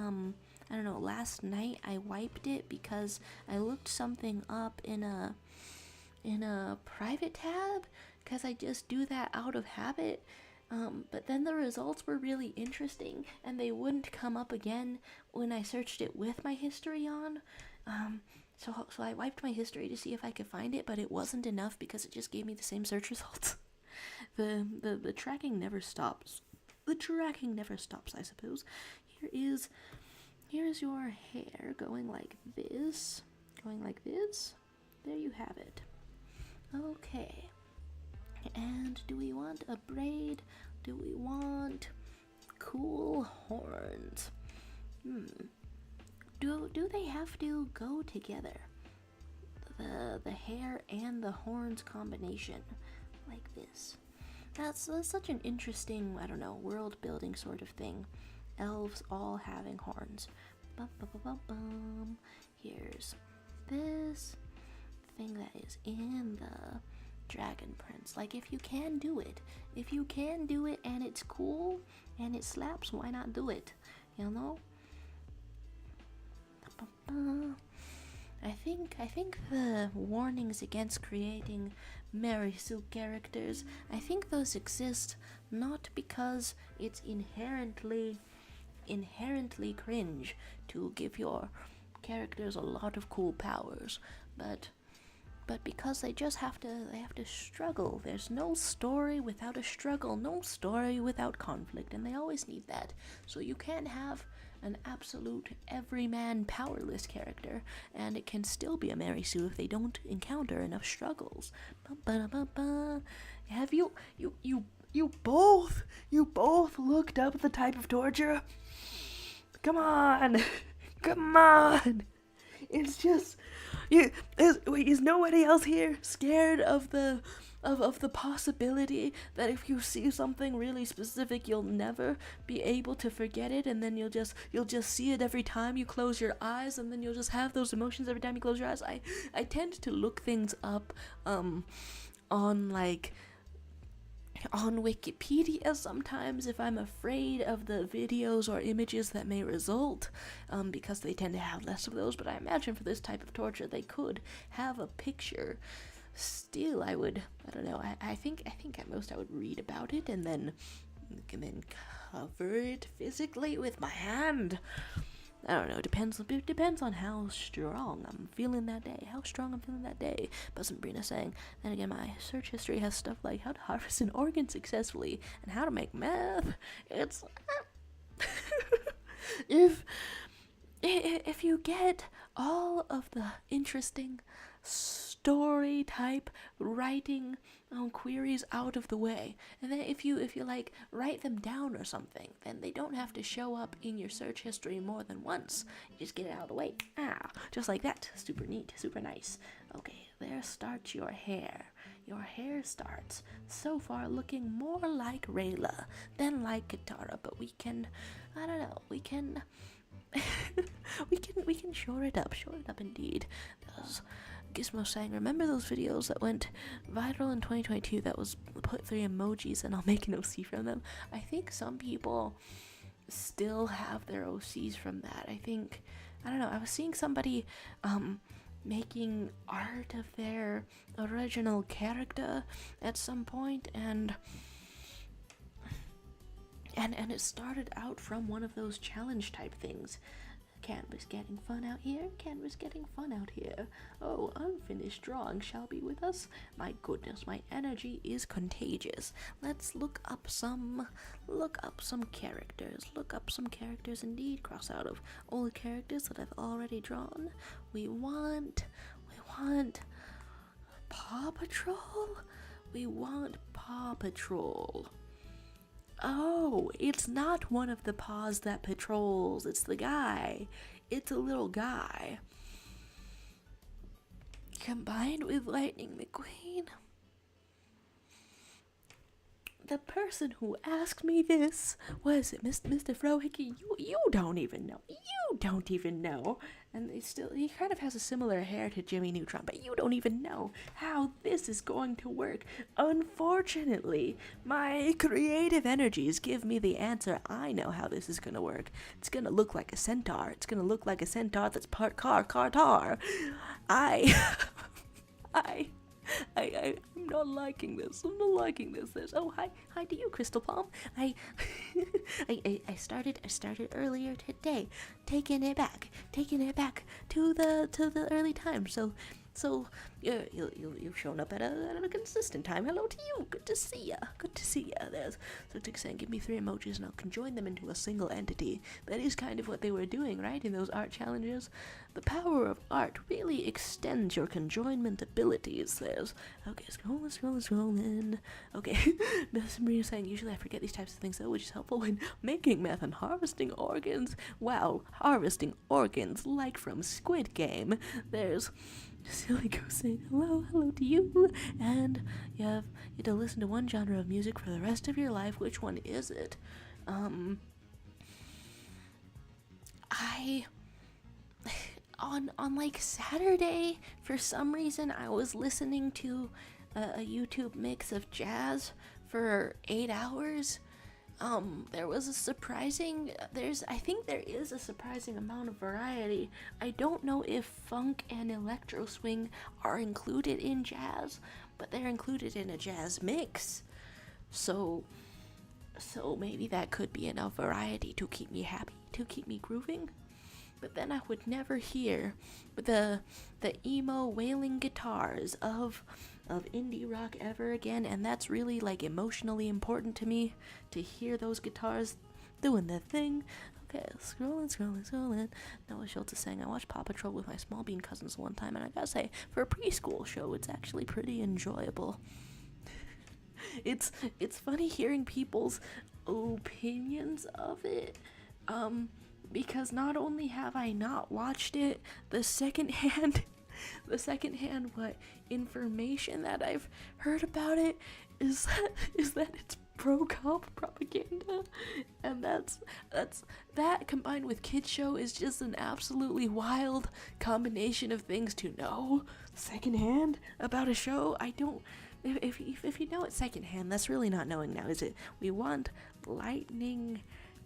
don't know, last night I wiped it because I looked something up in a private tab, because I just do that out of habit. But then the results were really interesting, and they wouldn't come up again when I searched it with my history on. So I wiped my history to see if I could find it, but it wasn't enough because it just gave me the same search results. The tracking never stops. The tracking never stops, I suppose. Here is your hair going like this. going like this. There you have it. Okay. And do we want a braid? Do we want cool horns? Do they have to go together? The hair and the horns combination, like this. That's such an interesting, I don't know, world building sort of thing. Elves all having horns. Bum. Here's this thing that is in the Dragon Prince. Like, if you can do it and it's cool and it slaps, why not do it? You know? I think the warnings against creating Mary Sue characters, I think those exist not because it's inherently cringe to give your characters a lot of cool powers, but because they have to struggle. There's no story without a struggle, no story without conflict, and they always need that. So you can't have an absolute everyman powerless character, and it can still be a Mary Sue if they don't encounter enough struggles. Have you both looked up the type of torture? Come on. It's just, is nobody else here scared of the possibility that if you see something really specific, you'll never be able to forget it, and then you'll just see it every time you close your eyes, and then you'll just have those emotions every time you close your eyes? I tend to look things up on Wikipedia sometimes if I'm afraid of the videos or images that may result, because they tend to have less of those. But I imagine for this type of torture they could have a picture. Still, I don't know, I think at most I would read about it and then cover it physically with my hand. I don't know, it depends on how strong I'm feeling that day. But Sabrina saying, then again, my search history has stuff like how to harvest an organ successfully and how to make meth. It's if you get all of the interesting story type writing queries out of the way, and then if you like write them down or something, then they don't have to show up in your search history more than once. You just get it out of the way, just like that. Super neat, super nice. Okay, there starts your hair. Your hair starts so far looking more like Rayla than like Katara, but we can we can shore it up indeed. Those Gizmo saying, remember those videos that went viral in 2022 that was put 3 emojis and I'll make an OC from them? I think some people still have their OCs from that. I don't know, I was seeing somebody making art of their original character at some point, and it started out from one of those challenge type things. Canvas getting fun out here. Oh, unfinished drawing shall be with us. My goodness, my energy is contagious. Let's look up some characters indeed. Cross out of old characters that I've already drawn. We want Paw Patrol. Oh, it's not one of the paws that patrols. It's the guy. It's a little guy. Combined with Lightning McQueen. The person who asked me this was Mr. Frohickey. You don't even know. And he kind of has a similar hair to Jimmy Neutron, but you don't even know how this is going to work. Unfortunately, my creative energies give me the answer. I know how this is going to work. It's going to look like a centaur. It's going to look like a centaur that's part car. I'm not liking this. Oh, hi to you, Crystal Palm. I started earlier today, taking it back to the early times. So So you've shown up at a consistent time. Hello to you. Good to see ya. Good to see ya. There's so Tick saying, give me 3 emojis and I'll conjoin them into a single entity. That is kind of what they were doing, right? In those art challenges. The power of art really extends your conjoinment abilities. There's okay, scrolling. Okay, Sabrina saying, usually I forget these types of things though, which is helpful when making meth and harvesting organs. Wow, harvesting organs like from Squid Game. There's Silly Goose saying hello to you, and you have to listen to one genre of music for the rest of your life. Which one is it? I on like Saturday, for some reason I was listening to a YouTube mix of jazz for 8 hours. There was a surprising, I think there is a surprising amount of variety. I don't know if funk and electro swing are included in jazz, but they're included in a jazz mix. So maybe that could be enough variety to keep me happy, to keep me grooving. But then I would never hear the emo wailing guitars of indie rock ever again, and that's really like emotionally important to me, to hear those guitars doing their thing. Okay, scrolling. Noah Schultz is saying, I watched Paw Patrol with my small bean cousins one time, and I gotta say, for a preschool show, it's actually pretty enjoyable. It's funny hearing people's opinions of it, because not only have I not watched it, the secondhand what information that I've heard about it is that it's pro-cop propaganda, and that combined with kids show is just an absolutely wild combination of things to know secondhand about a show. I don't, if you know it secondhand, that's really not knowing now, is it? We want Lightning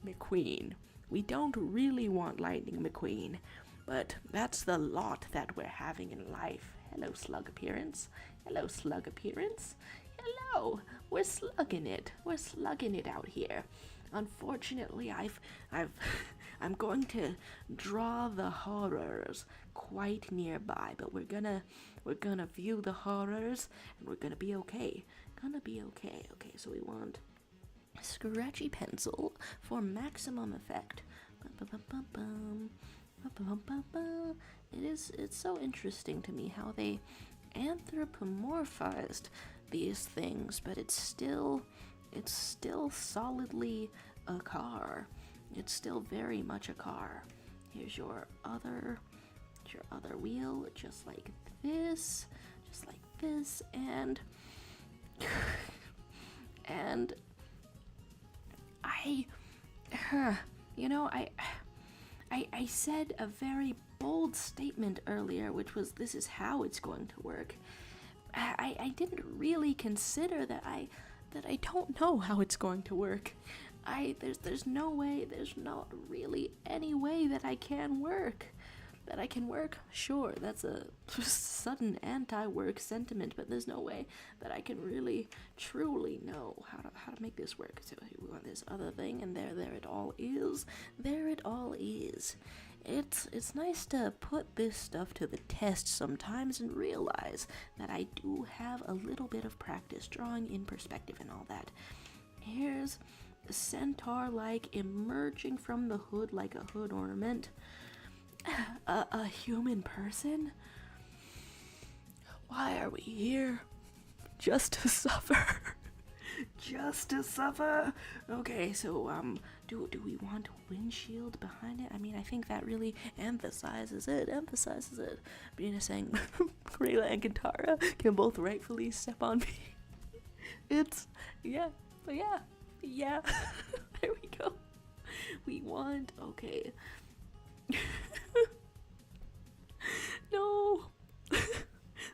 McQueen. We don't really want Lightning McQueen, but that's the lot that we're having in life. Hello, Slug Appearance. Hello, Slug Appearance. Hello. We're slugging it. We're slugging it out here. Unfortunately, I'm going to draw the horrors quite nearby, but we're gonna view the horrors, and we're gonna be okay. Okay, so we want scratchy pencil for maximum effect. It's so interesting to me how they anthropomorphized these things, but it's still solidly a car. It's still very much a car. Here's your other wheel, just like this, and I said a very bold statement earlier, which was, this is how it's going to work. I didn't really consider that I don't know how it's going to work. There's no way, there's not really any way that I can work. Sure, that's a sudden anti-work sentiment, but there's no way that I can really truly know how to make this work. So we want this other thing, and there it all is. It's nice to put this stuff to the test sometimes and realize that I do have a little bit of practice drawing in perspective and all that. Here's a centaur emerging from the hood like a hood ornament. A human person? Why are we here? Just to suffer. Okay, so do we want windshield behind it? I mean, I think that really emphasizes it. Brina saying Rayla and Katara can both rightfully step on me. Yeah. There we go. We want, okay. No.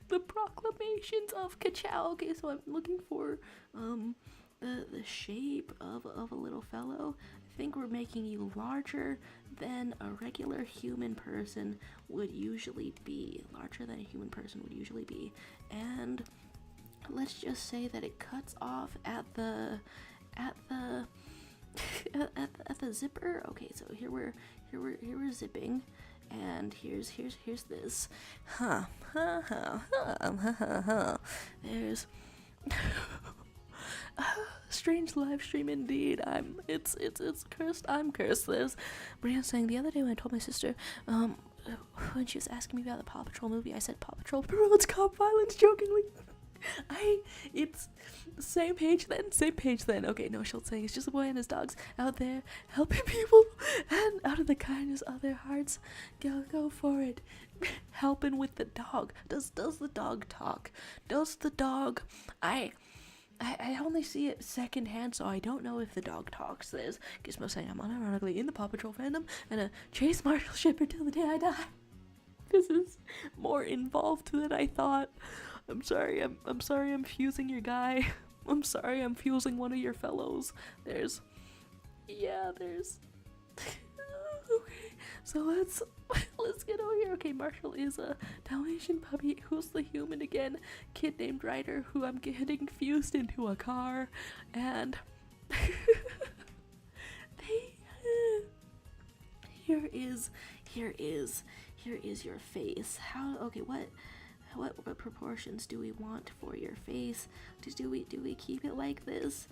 The proclamations of Ka-chow. Okay, so I'm looking for the shape of a little fellow. I think we're making you larger than a regular human person would usually be. And let's just say that it cuts off at the zipper. Okay, so here we're zipping, And here's this. There's strange live stream indeed. It's cursed. I'm cursed. There's Brianna saying the other day when I told my sister, when she was asking me about the Paw Patrol movie, I said Paw Patrol promotes cop violence jokingly. It's same page then. Okay, no, she'll saying it's just a boy and his dogs out there helping people, and out of the kindness of their hearts, go for it. Helping with the dog. Does the dog talk? Does the dog? I only see it secondhand, so I don't know if the dog talks. There's Gizmo saying I'm unironically in the Paw Patrol fandom and a Chase Marshall shipper till the day I die. This is more involved than I thought. I'm sorry I'm fusing your guy. I'm sorry I'm fusing one of your fellows. There's okay, so let's get over here. Okay, Marshall is a Dalmatian puppy. Who's the human again? Kid named Ryder, who I'm getting fused into a car, and here is your face. What proportions do we want for your face? Do we keep it like this?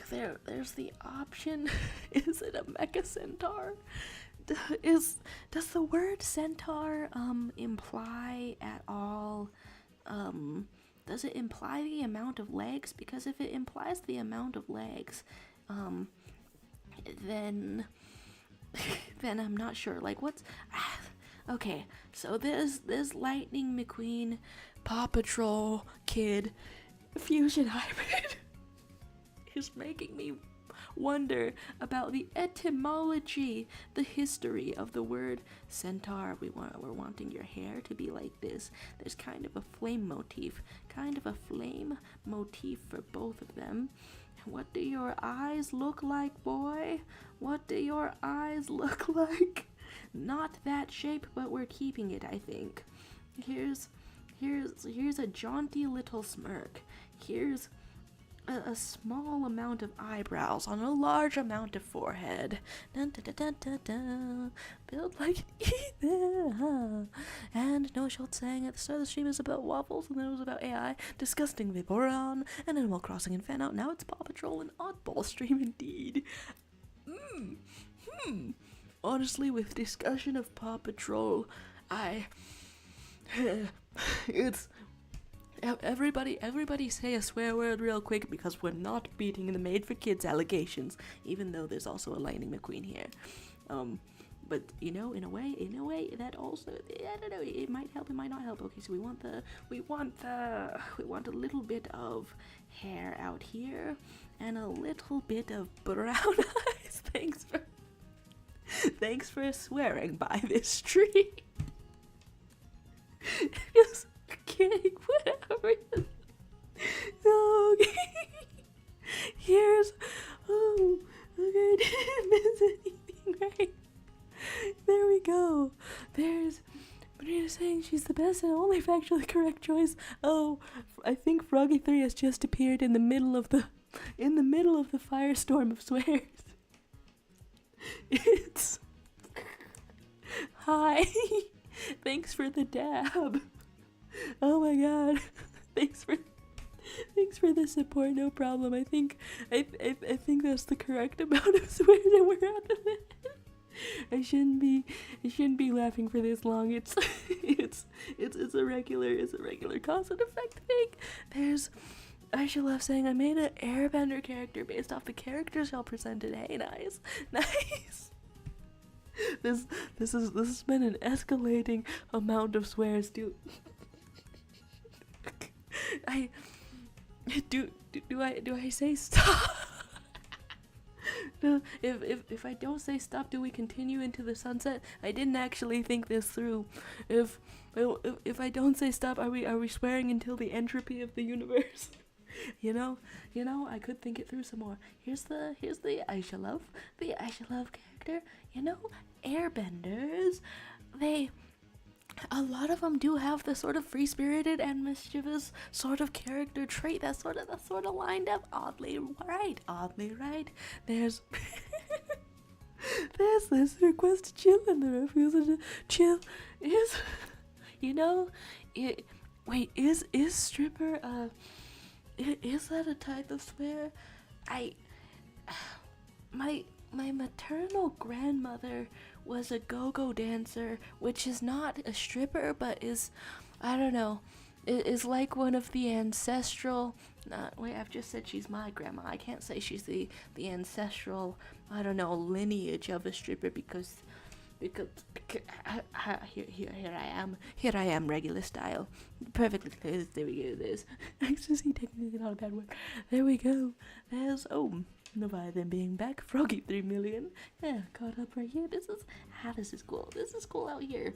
There's the option. Is it a mecha centaur? Does the word centaur imply at all? Does it imply the amount of legs? Because if it implies the amount of legs, then I'm not sure. Like, what's okay, so this Lightning McQueen Paw Patrol kid fusion hybrid is making me wonder about the etymology, the history of the word centaur. We're wanting your hair to be like this. There's kind of a flame motif for both of them. What do your eyes look like, boy? What do your eyes look like? Not that shape, but we're keeping it, I think. Here's a jaunty little smirk. Here's a small amount of eyebrows on a large amount of forehead. Dun, dun, dun, dun, dun. Built like either. And no Schultz saying at the start of the stream is about waffles, and then it was about AI, disgusting Vaporeon, and Animal Crossing and fan out. Now it's Paw Patrol and oddball stream indeed. Honestly, with discussion of Paw Patrol, it's everybody say a swear word real quick, because we're not beating the Made for Kids allegations, even though there's also a Lightning McQueen here. But in a way that also, I don't know, it might help, it might not help. Okay, so we want a little bit of hair out here and a little bit of brown eyes. Thanks for swearing by this tree. Just kidding, whatever. Okay. Okay, didn't miss anything, right? There we go. There's Marina saying she's the best and only factually correct choice. Oh, I think Froggy3 has just appeared in the middle of the firestorm of swears. It's hi. Thanks for the dab. Oh my god. Thanks for the support. No problem. I think that's the correct amount of swears that we're at the minute. I shouldn't be laughing for this long. It's a regular cause and effect thing. I should love saying I made an Airbender character based off the characters y'all presented. Hey, nice. This has been an escalating amount of swears, dude. Do I say stop? No, if I don't say stop, do we continue into the sunset? I didn't actually think this through. If I don't say stop, are we swearing until the entropy of the universe? You know, I could think it through some more. Here's the Aisha Love character. Airbenders, a lot of them do have the sort of free-spirited and mischievous sort of character trait that's sort of lined up oddly right. There's There's this request to chill and the refusal to chill is, you know, it. Wait, is stripper is that a type of swear? I my maternal grandmother was a go-go dancer, which is not a stripper, but is, I don't know, is like one of the ancestral. Wait, I've just said she's my grandma. I can't say she's the ancestral, I don't know, lineage of a stripper because here I am regular style, perfectly clear. There we go. There's ecstasy, technically not a bad word. There we go. There's Leviathan being back, Froggy 3 million. Yeah, caught up right here. This is cool. This is cool out here.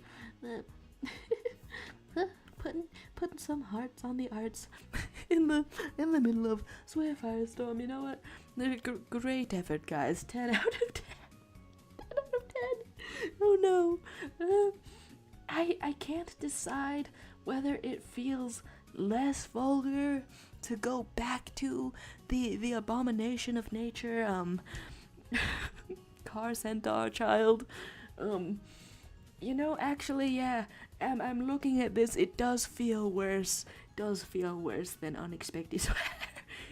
Putting some hearts on the arts in the middle of Swear Firestorm. You know what? Great effort, guys. 10 out of 10. 10 out of 10. Oh no. I can't decide whether it feels less vulgar to go back to the abomination of nature, car centaur child. You know, actually, yeah, I'm looking at this. It does feel worse. Does feel worse than unexpected swear.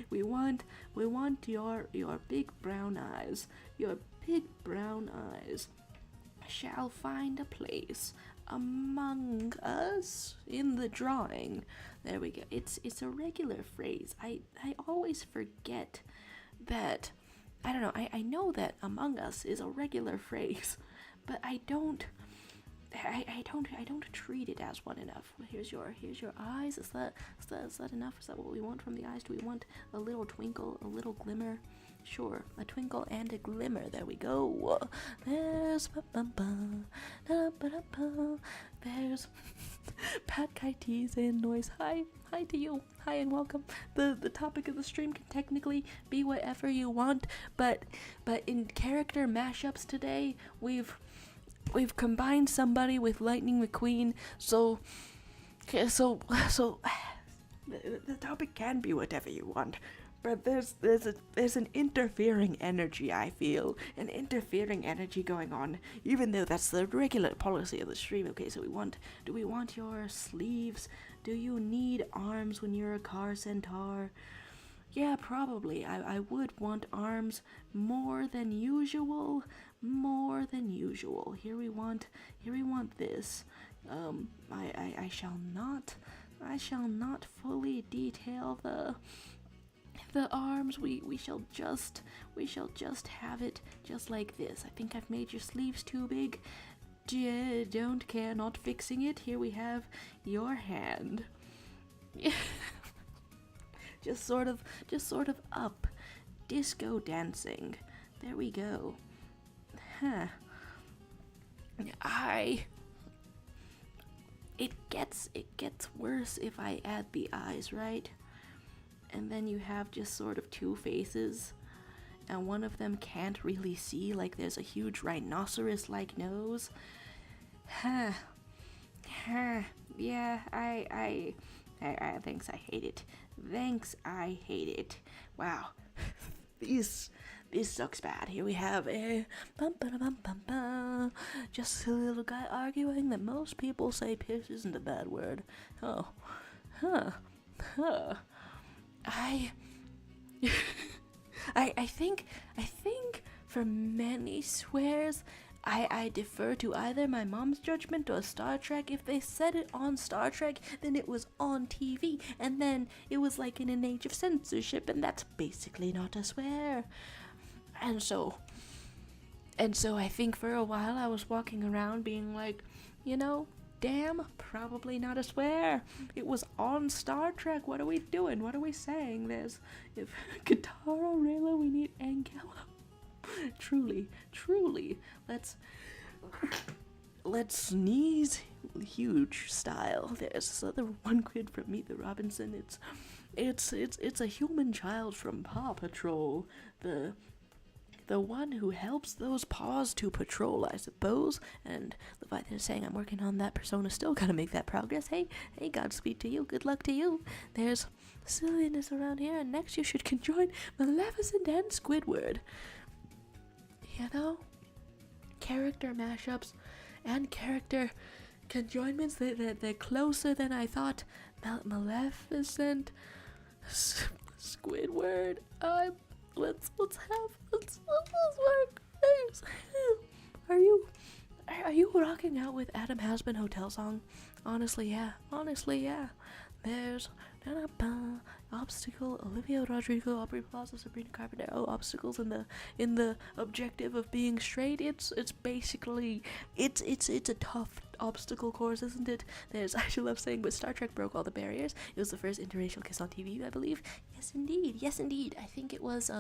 we want your big brown eyes. Your big brown eyes shall find a place among us in the drawing. There we go. It's a regular phrase. I always forget that. I don't know. I know that among us is a regular phrase, but I don't treat it as one enough. Here's your eyes. Is that enough? Is that what we want from the eyes? Do we want a little twinkle, a little glimmer? Sure, a twinkle and a glimmer. There we go. There's there's Pat Kaites and Noise. Hi to you. Hi and welcome. The topic of the stream can technically be whatever you want, but in character mashups today, we've combined somebody with Lightning McQueen, so the topic can be whatever you want. But there's an interfering energy, I feel. An interfering energy going on, even though that's the regular policy of the stream. Okay, so do we want your sleeves? Do you need arms when you're a car centaur? Yeah, probably. I would want arms more than usual. Here we want this. I shall not fully detail the arms. We shall just have it just like this. I think I've made your sleeves too big. Don't care, not fixing it. Here we have your hand. just sort of up, disco dancing. There we go. Huh. It gets worse if I add the eyes, right? And then you have just sort of two faces, and one of them can't really see, like there's a huge rhinoceros-like nose. Yeah, thanks, I hate it. Wow. This sucks bad. Here we have a just a little guy arguing that most people say piss isn't a bad word. I think for many swears I defer to either my mom's judgment or Star Trek. If they said it on Star Trek, then it was on TV, and then it was like in an age of censorship, and that's basically not a swear. And so I think for a while I was walking around being like, damn, probably not a swear. It was on Star Trek. What are we doing? What are we saying? There's, if Katara, Rayla, we need Angela. Truly. Let's sneeze huge style. There's the one quid from Meet the Robinson. It's a human child from Paw Patrol. The one who helps those paws to patrol, I suppose. And Leviathan is saying, I'm working on that persona still, gotta make that progress. Hey, Godspeed to you, good luck to you. There's silliness around here, and next you should conjoin Maleficent and Squidward. character mashups and character conjoinments. They're closer than I thought. Maleficent, Squidward. Let's work. Are you rocking out with Adam Hasbin Hotel song? Honestly, yeah. There's obstacle, Olivia Rodrigo, Aubrey Plaza, Sabrina Carpenter. Oh, obstacles in the objective of being straight. It's basically it's a tough obstacle course, isn't it? There's, I should love saying, but Star Trek broke all the barriers. It was the first interracial kiss on TV, I believe. Yes, indeed. I think it was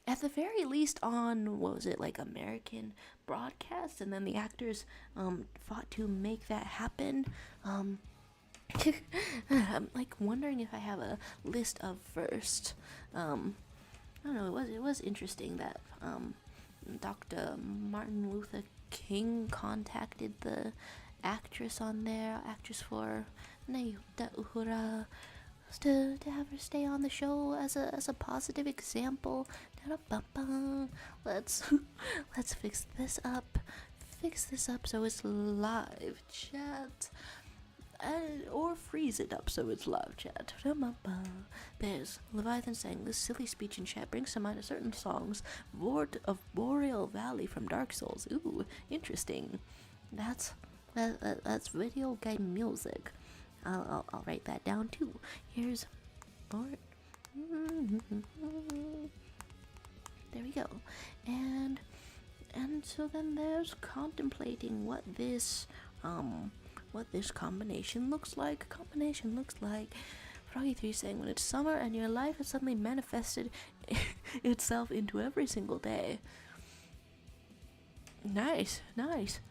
at the very least on, what was it, like American broadcast, and then the actors fought to make that happen. I'm like wondering if I have a list of first. I don't know. It was interesting that Dr. Martin Luther King contacted the actress on there, actress for Nayuta Uhura, to have her stay on the show as a positive example. Let's fix this up so it's live chat. Or freeze it up so it's live chat. There's Leviathan saying, this silly speech in chat brings to mind a certain song's Vort of Boreal Valley from Dark Souls. Ooh, interesting. That's video game music. I'll write that down too. Here's Vort. There we go. And so then there's contemplating what this combination looks like. Froggy3 saying, when it's summer and your life has suddenly manifested itself into every single day. Nice.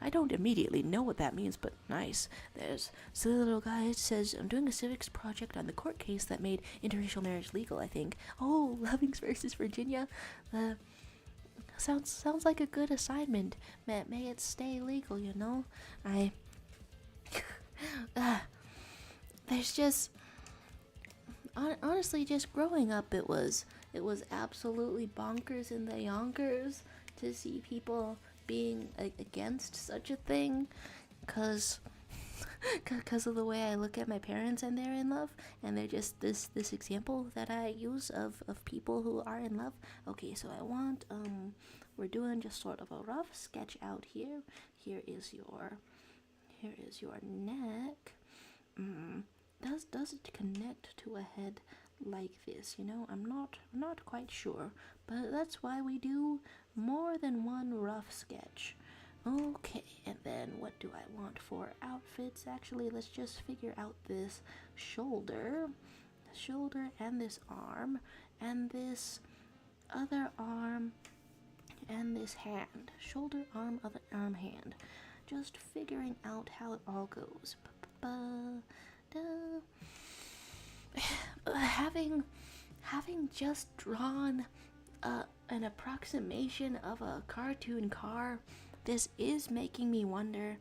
I don't immediately know what that means, but nice. There's silly little guy. It says, I'm doing a civics project on the court case that made interracial marriage legal, I think. Oh, Lovings versus Virginia. Sounds like a good assignment. May it stay legal, you know? There's just honestly, just growing up, it was absolutely bonkers in the yonkers to see people being against such a thing, cause of the way I look at my parents and they're in love, and they're just this example that I use of people who are in love. Okay, so I want we're doing just sort of a rough sketch out here. Here is your neck. Does it connect to a head like this? You know, I'm not quite sure, but that's why we do more than one rough sketch. Okay, and then what do I want for outfits? Actually, let's just figure out this shoulder and this arm and this other arm and this hand. Shoulder, arm, other arm, hand. Just figuring out how it all goes. Having just drawn an approximation of a cartoon car, this is making me wonder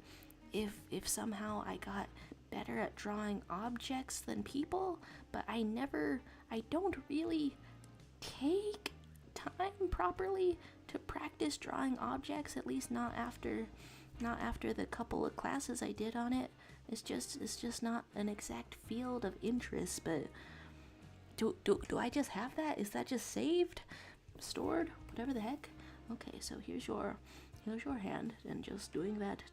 if somehow I got better at drawing objects than people, but I don't really take time properly to practice drawing objects, at least not after the couple of classes I did on it. It's just not an exact field of interest. But do I just have that? Is that just saved, stored, whatever the heck? Okay, so here's your hand, and just doing that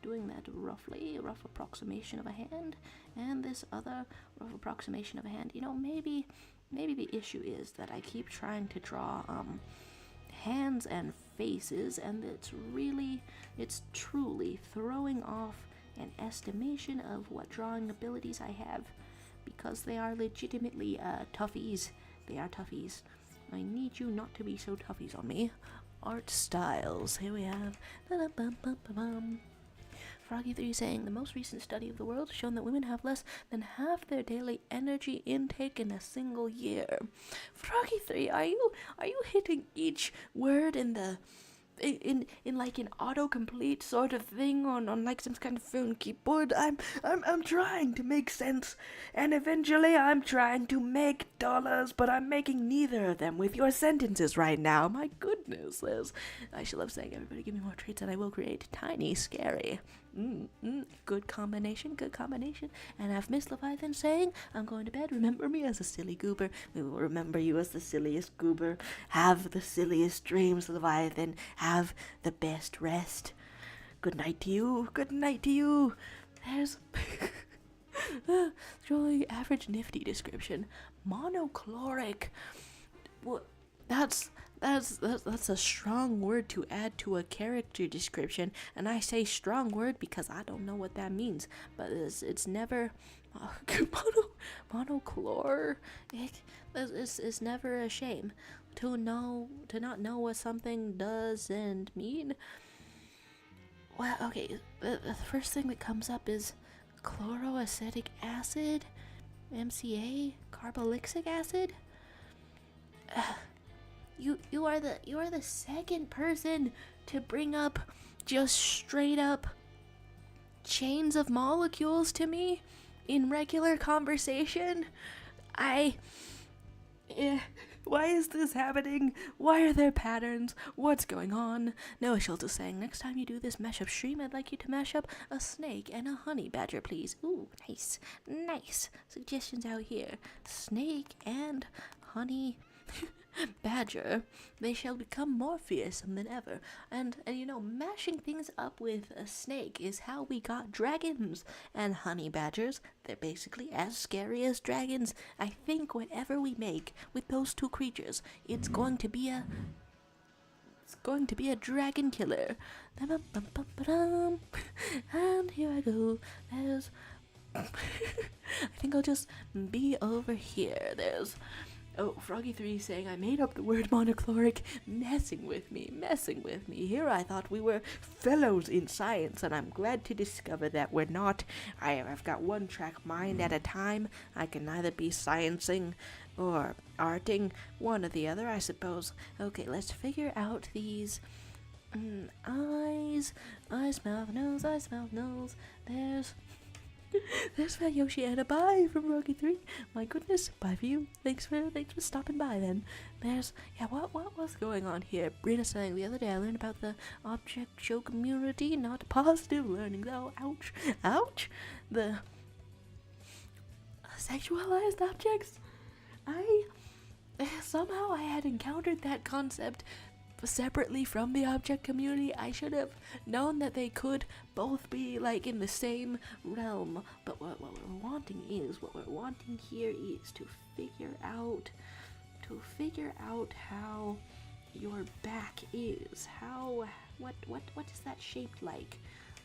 roughly, a rough approximation of a hand, and this other rough approximation of a hand. You know, maybe the issue is that I keep trying to draw hands and faces, and it's truly throwing off an estimation of what drawing abilities I have, because they are legitimately toughies. They are toughies. I need you not to be so toughies on me. Art styles. Here we have Froggy3 saying, the most recent study of the world has shown that women have less than half their daily energy intake in a single year. Froggy3, are you hitting each word in the in like an autocomplete sort of thing on like some kind of phone keyboard. I'm trying to make sense, and eventually I'm trying to make dollars, but I'm making neither of them with your sentences right now. My goodness, I should love saying, everybody give me more treats and I will create tiny, scary. Good combination, good combination. And have Miss Leviathan saying, I'm going to bed, remember me as a silly goober. We will remember you as the silliest goober. Have the silliest dreams, Leviathan. Have the best rest. Good night to you, good night to you. There's really average nifty description. Monochloric. What? That's a strong word to add to a character description, and I say strong word because I don't know what that means. But it's never monochlor. It's never a shame to not know what something doesn't mean. Well, okay. The first thing that comes up is chloroacetic acid, MCA, carboxylic acid. You are the second person to bring up just straight up chains of molecules to me in regular conversation. Why is this happening? Why are there patterns? What's going on? Noah Schultz is saying, next time you do this mashup stream, I'd like you to mash up a snake and a honey badger, please. Ooh, nice suggestions out here. Snake and honey badger, they shall become more fearsome than ever. And you know, mashing things up with a snake is how we got dragons. And honey badgers, they're basically as scary as dragons. I think whatever we make with those two creatures, it's going to be a dragon killer. And here I go. There's I think I'll just be over here. There's Froggy3 saying, I made up the word monochloric, messing with me. Here I thought we were fellows in science, and I'm glad to discover that we're not. I've got one track mind at a time. I can neither be sciencing or arting, one or the other, I suppose. Okay, let's figure out these eyes, mouth, nose. There's Fat Yoshi and a bye from Rocky3. My goodness, bye for you. Thanks for stopping by then. There's, what was going on here? Brina saying, the other day I learned about the object show community, not positive learning though. Ouch. The sexualized objects? Somehow I had encountered that concept separately from the object community. I should have known that they could both be like in the same realm, but what we're wanting here is to figure out how your back is. What is that shaped like?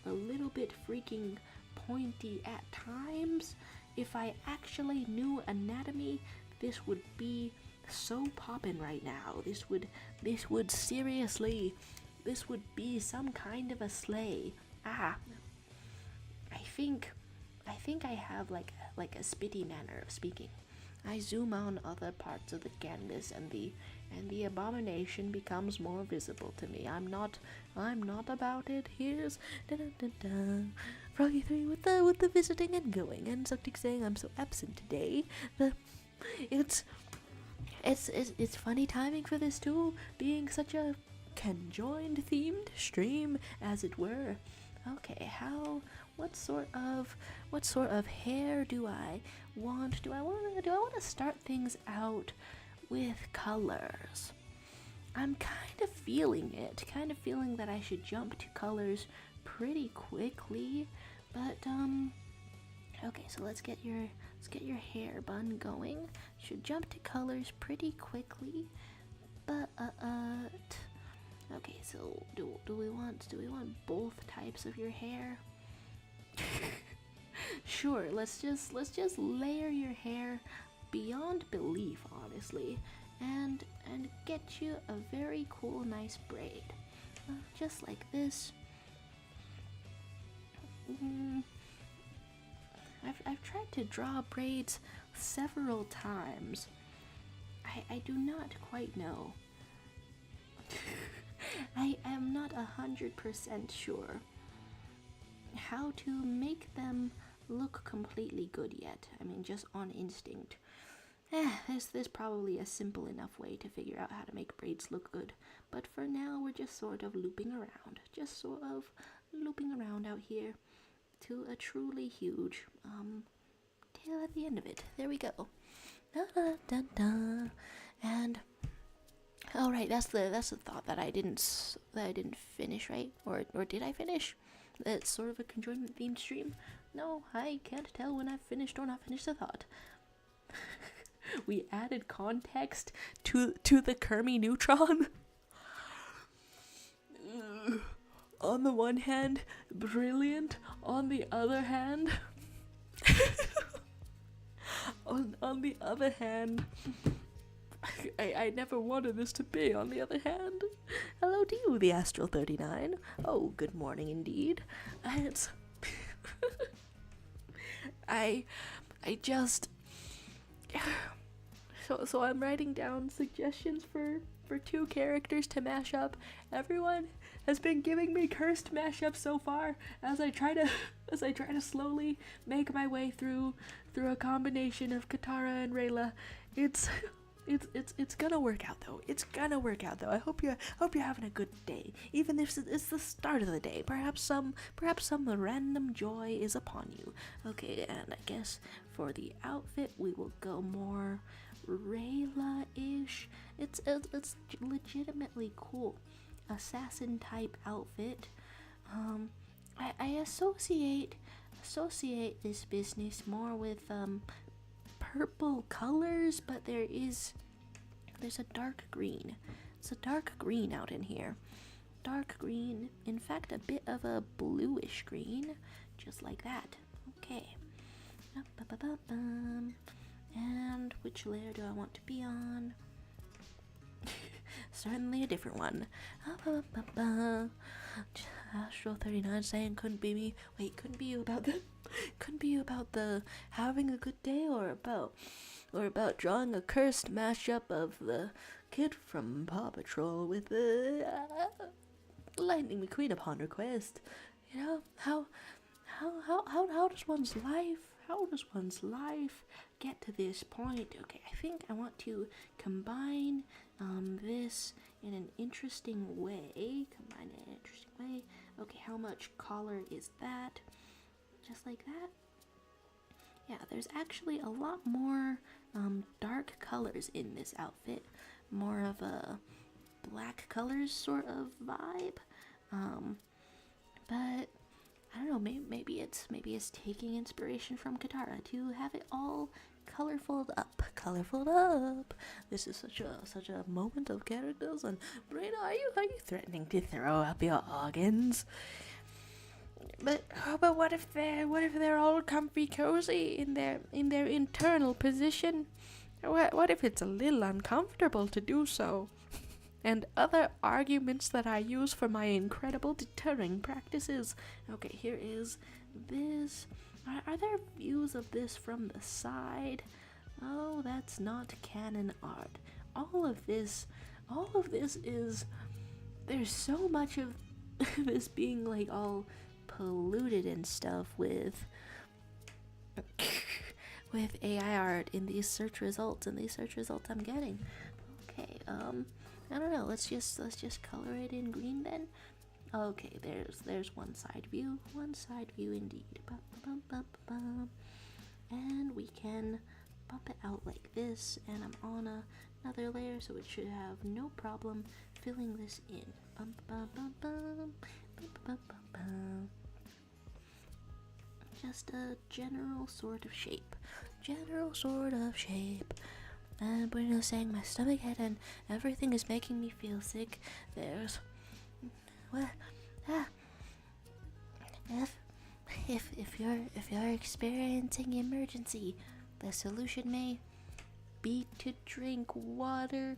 A little bit freaking pointy at times. If I actually knew anatomy, this would be so poppin' right now. This would be some kind of a sleigh. I think I have like a spitty manner of speaking. I zoom on other parts of the canvas, and the abomination becomes more visible to me. I'm not about it. Here's Froggy3 with the visiting and going, and Suktik saying I'm so absent today. It's funny timing for this too, being such a conjoined themed stream, as it were. Okay, what sort of hair do I want? Do I want to start things out with colors? I'm kind of feeling that I should jump to colors pretty quickly, but okay, so let's get your hair bun going. Should jump to colors pretty quickly, but okay, so do we want both types of your hair? Sure, let's just layer your hair beyond belief, honestly, and get you a very cool, nice braid, just like this. I've tried to draw braids several times. I do not quite know. I am not 100% sure how to make them look completely good yet. I mean, just on instinct. There's probably a simple enough way to figure out how to make braids look good. But for now, we're just sort of looping around. Just sort of looping around out here to a truly huge tail at the end of it. There we go. Da, da, da, da. And all right, that's the thought that I didn't finish, right? Or did I finish? It's sort of a conjoinment themed stream. No, I can't tell when I've finished or not finished the thought. We added context to the Kermi neutron. On the one hand, brilliant. On the other hand, on the other hand, I never wanted this to be. On the other hand, hello to you, the Astral 39. Oh, good morning indeed. It's I just. So I'm writing down suggestions for 2 characters to mash up. Everyone has been giving me cursed mashups so far as I try to slowly make my way through a combination of Katara and Rayla. It's gonna work out though. It's gonna work out though. I hope you're having a good day. Even if it's the start of the day, perhaps some random joy is upon you. Okay, and I guess for the outfit we will go more Rayla-ish. It's legitimately cool. Assassin type outfit. I associate this business more with purple colors, but there's a dark green. It's a dark green out in here. Dark green, in fact a bit of a bluish green, just like that. Okay. And which layer do I want to be on? Certainly a different one. Astral 39 saying couldn't be me. Wait, couldn't be you about the having a good day, or about drawing a cursed mashup of the kid from Paw Patrol with the Lightning McQueen upon request. You know, how does one's life get to this point? Okay, I think I want to combine this in an interesting way. Okay, how much color is that? Just like that. Yeah, there's actually a lot more dark colors in this outfit. More of a black colors sort of vibe. But I don't know, maybe it's taking inspiration from Katara to have it all colorful up. This is such a moment of characters. And Brina, are you threatening to throw up your organs? But what if they're all comfy cozy in their internal position? What if it's a little uncomfortable to do so? And other arguments that I use for my incredible deterring practices. Okay, here is this. Are there views of this from the side? Oh, that's not canon art. All of this is, there's so much of this being like all polluted and stuff with AI art in these search results I'm getting. Okay, I don't know, let's just color it in green then. Okay, there's one side view indeed. And we can bump it out like this, and I'm on another layer, so it should have no problem filling this in. Just a general sort of shape. And Bruno's saying my stomach hurt and everything is making me feel sick. There's if you're experiencing emergency, the solution may be to drink water.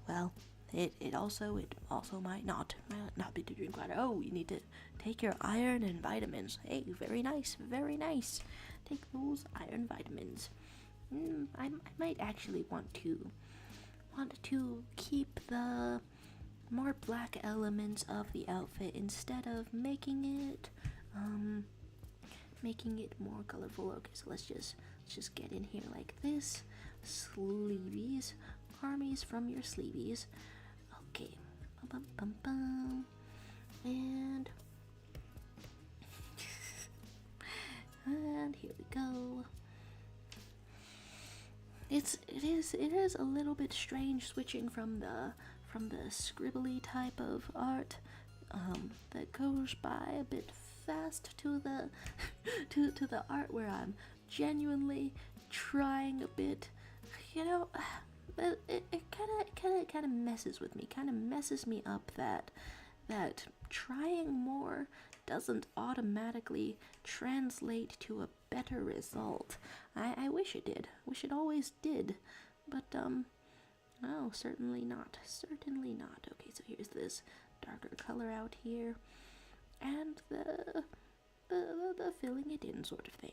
Well, it also might not be to drink water. Oh, you need to take your iron and vitamins. Hey, very nice. Take those iron vitamins. I might actually want to keep the more black elements of the outfit instead of making it more colorful. Okay, so let's just get in here like this. Sleeveys, armies from your sleeveys. Okay, bum, bum, bum. And and here we go. It is a little bit strange switching from the scribbly type of art that goes by a bit fast to the to the art where I'm genuinely trying a bit, you know. It kind of messes with me, kind of messes me up that trying more doesn't automatically translate to a better result. I wish it did. Wish it always did. But no, certainly not. Certainly not. Okay, so here's this darker color out here, and the filling it in sort of thing.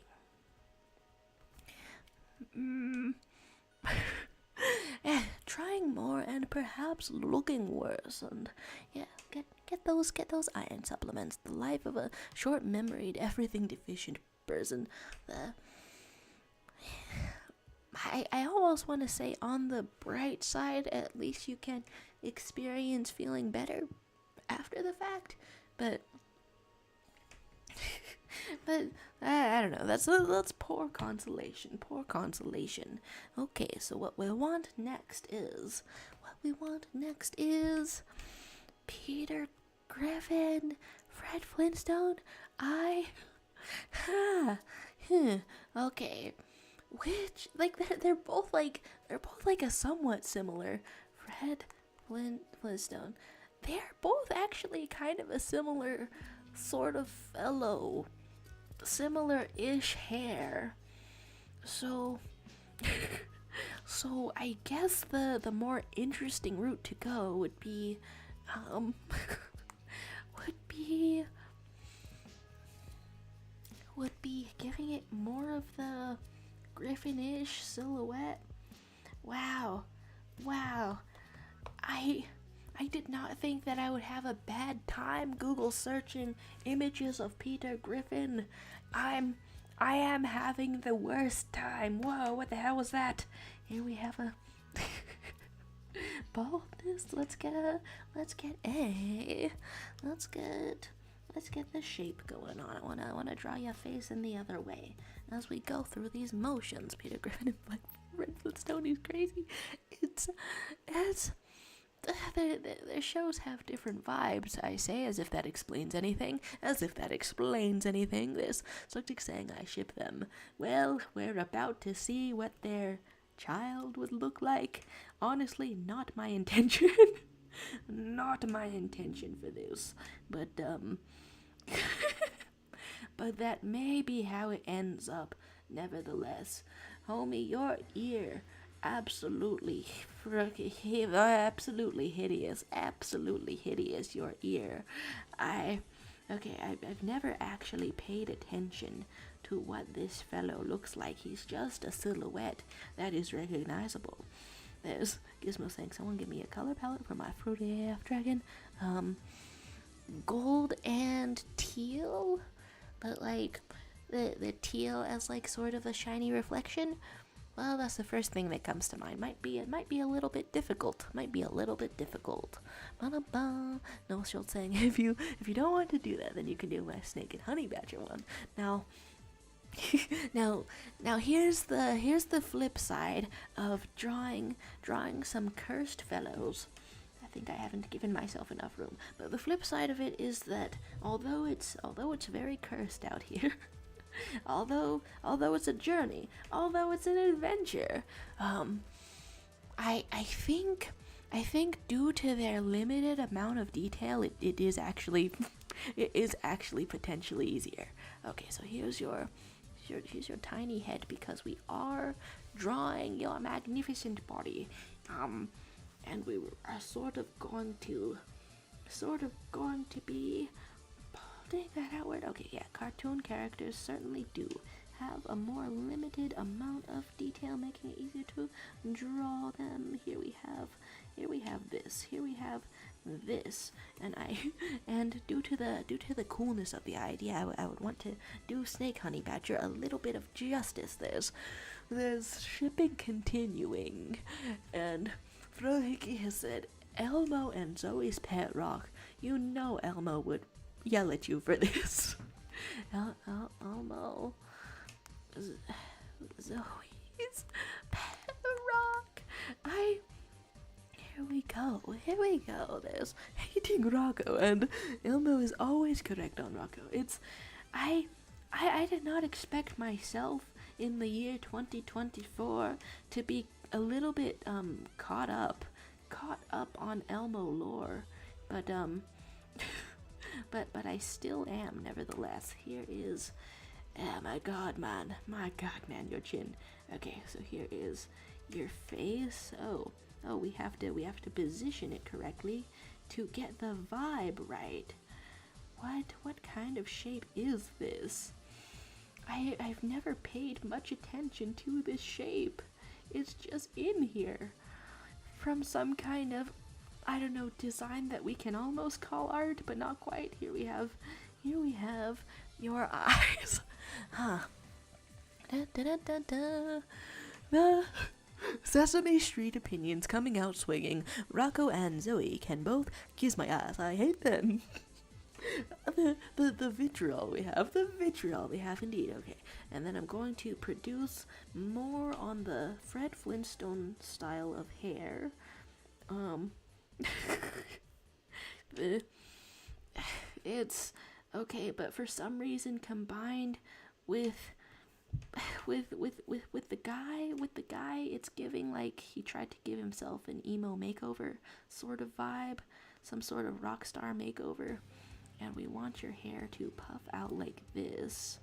Trying more and perhaps looking worse, and yeah, get those iron supplements. The life of a short-memoried, everything deficient person. I almost want to say, on the bright side, at least you can experience feeling better after the fact, but I don't know. That's poor consolation. Poor consolation. Okay, so what we want next is Peter Griffin, Fred Flintstone. Okay. Which, like, they're both like a somewhat similar. Fred Flintstone. They're both actually kind of a similar sort of fellow. Similar-ish hair. So I guess the more interesting route to go would be giving it more of the Griffin-ish silhouette. Wow. I did not think that I would have a bad time Google searching images of Peter Griffin. I am having the worst time. Whoa, what the hell was that? Here we have a baldness. Let's get the shape going on. I wanna draw your face in the other way as we go through these motions. Peter Griffin and like Fred Flintstone is crazy. It's their shows have different vibes, I say, as if that explains anything. This subject saying I ship them. Well, we're about to see what their child would look like. Honestly, not my intention. Not my intention for this. But, but that may be how it ends up, nevertheless. Homie, your ear... absolutely hideous, your ear. I've never actually paid attention to what this fellow looks like. He's just a silhouette that is recognizable. There's Gizmo saying, someone give me a color palette for my fruity AF dragon. Gold and teal, but like the teal as like sort of a shiny reflection. Well, that's the first thing that comes to mind. It might be a little bit difficult. Ba-da-ba. No, Schultz saying, if you don't want to do that, then you can do my snake and honey badger one. Now here's the flip side of drawing some cursed fellows. I think I haven't given myself enough room. But the flip side of it is that although it's very cursed out here. Although it's a journey, although it's an adventure, I think due to their limited amount of detail, it is actually potentially easier. Okay, so here's your tiny head, because we are drawing your magnificent body, and we are sort of going to be. Take that outward. Okay, yeah, cartoon characters certainly do have a more limited amount of detail, making it easier to draw them. Here we have this. Here we have this, and due to the coolness of the idea, I would want to do Snake Honey Badger a little bit of justice. There's shipping continuing, and Frohiki has said Elmo and Zoe's pet rock. You know Elmo would yell at you for this. Elmo, Zoe's pet rock. Here we go. There's hating Rocco, and Elmo is always correct on Rocco. I did not expect myself in the year 2024 to be a little bit caught up on Elmo lore, but but I still am nevertheless. Here is, oh my god man, your chin. Okay, so here is your face. Oh, we have to position it correctly to get the vibe right. What kind of shape is this? I've never paid much attention to this shape. It's just in here from some kind of, I don't know, design that we can almost call art, but not quite. Here we have your eyes. Huh. Da, da, da, da, da. The Sesame Street opinions coming out swinging. Rocco and Zoe can both kiss my ass. I hate them. The vitriol we have indeed. Okay, and then I'm going to produce more on the Fred Flintstone style of hair. It's okay, but for some reason combined with the guy, it's giving like he tried to give himself an emo makeover sort of vibe, some sort of rock star makeover. And we want your hair to puff out like this.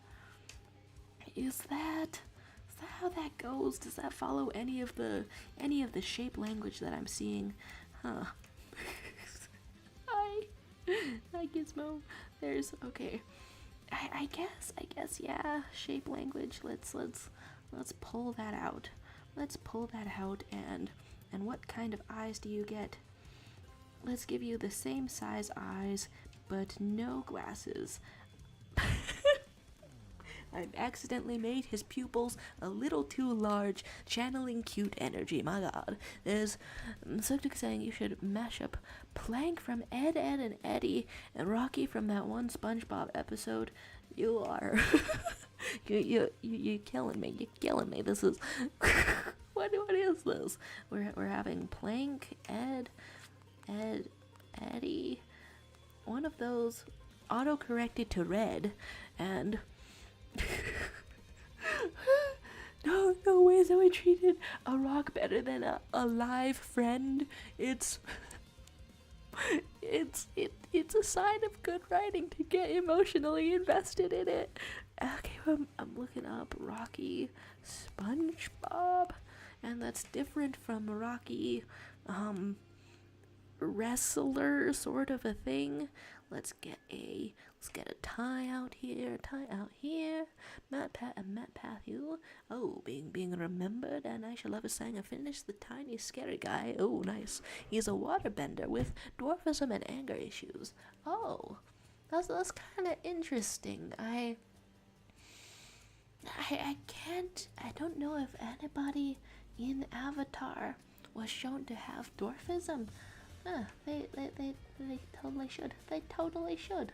Is that how that goes? Does that follow any of the shape language that I'm seeing? Huh. Hi Gizmo. There's okay. I guess yeah, shape language. Let's pull that out. And what kind of eyes do you get? Let's give you the same size eyes, but no glasses. I've accidentally made his pupils a little too large, channeling cute energy. My god. There's Suktik saying you should mash up Plank from Ed, Ed, and Eddie, and Rocky from that one SpongeBob episode. You are... you're killing me. You're killing me. This is... what is this? We're having Plank, Ed, Eddie... one of those auto-corrected to red, and no way Zoe treated a rock better than a live friend. It's a sign of good writing to get emotionally invested in it. Okay, I'm looking up Rocky SpongeBob, and that's different from Rocky wrestler sort of a thing. Let's get a tie out here. Matt Pathu. Oh, being remembered, and I shall have a sang and finish the tiny scary guy. Oh, nice. He's a waterbender with dwarfism and anger issues. Oh, that's kind of interesting. I don't know if anybody in Avatar was shown to have dwarfism. They totally should. They totally should.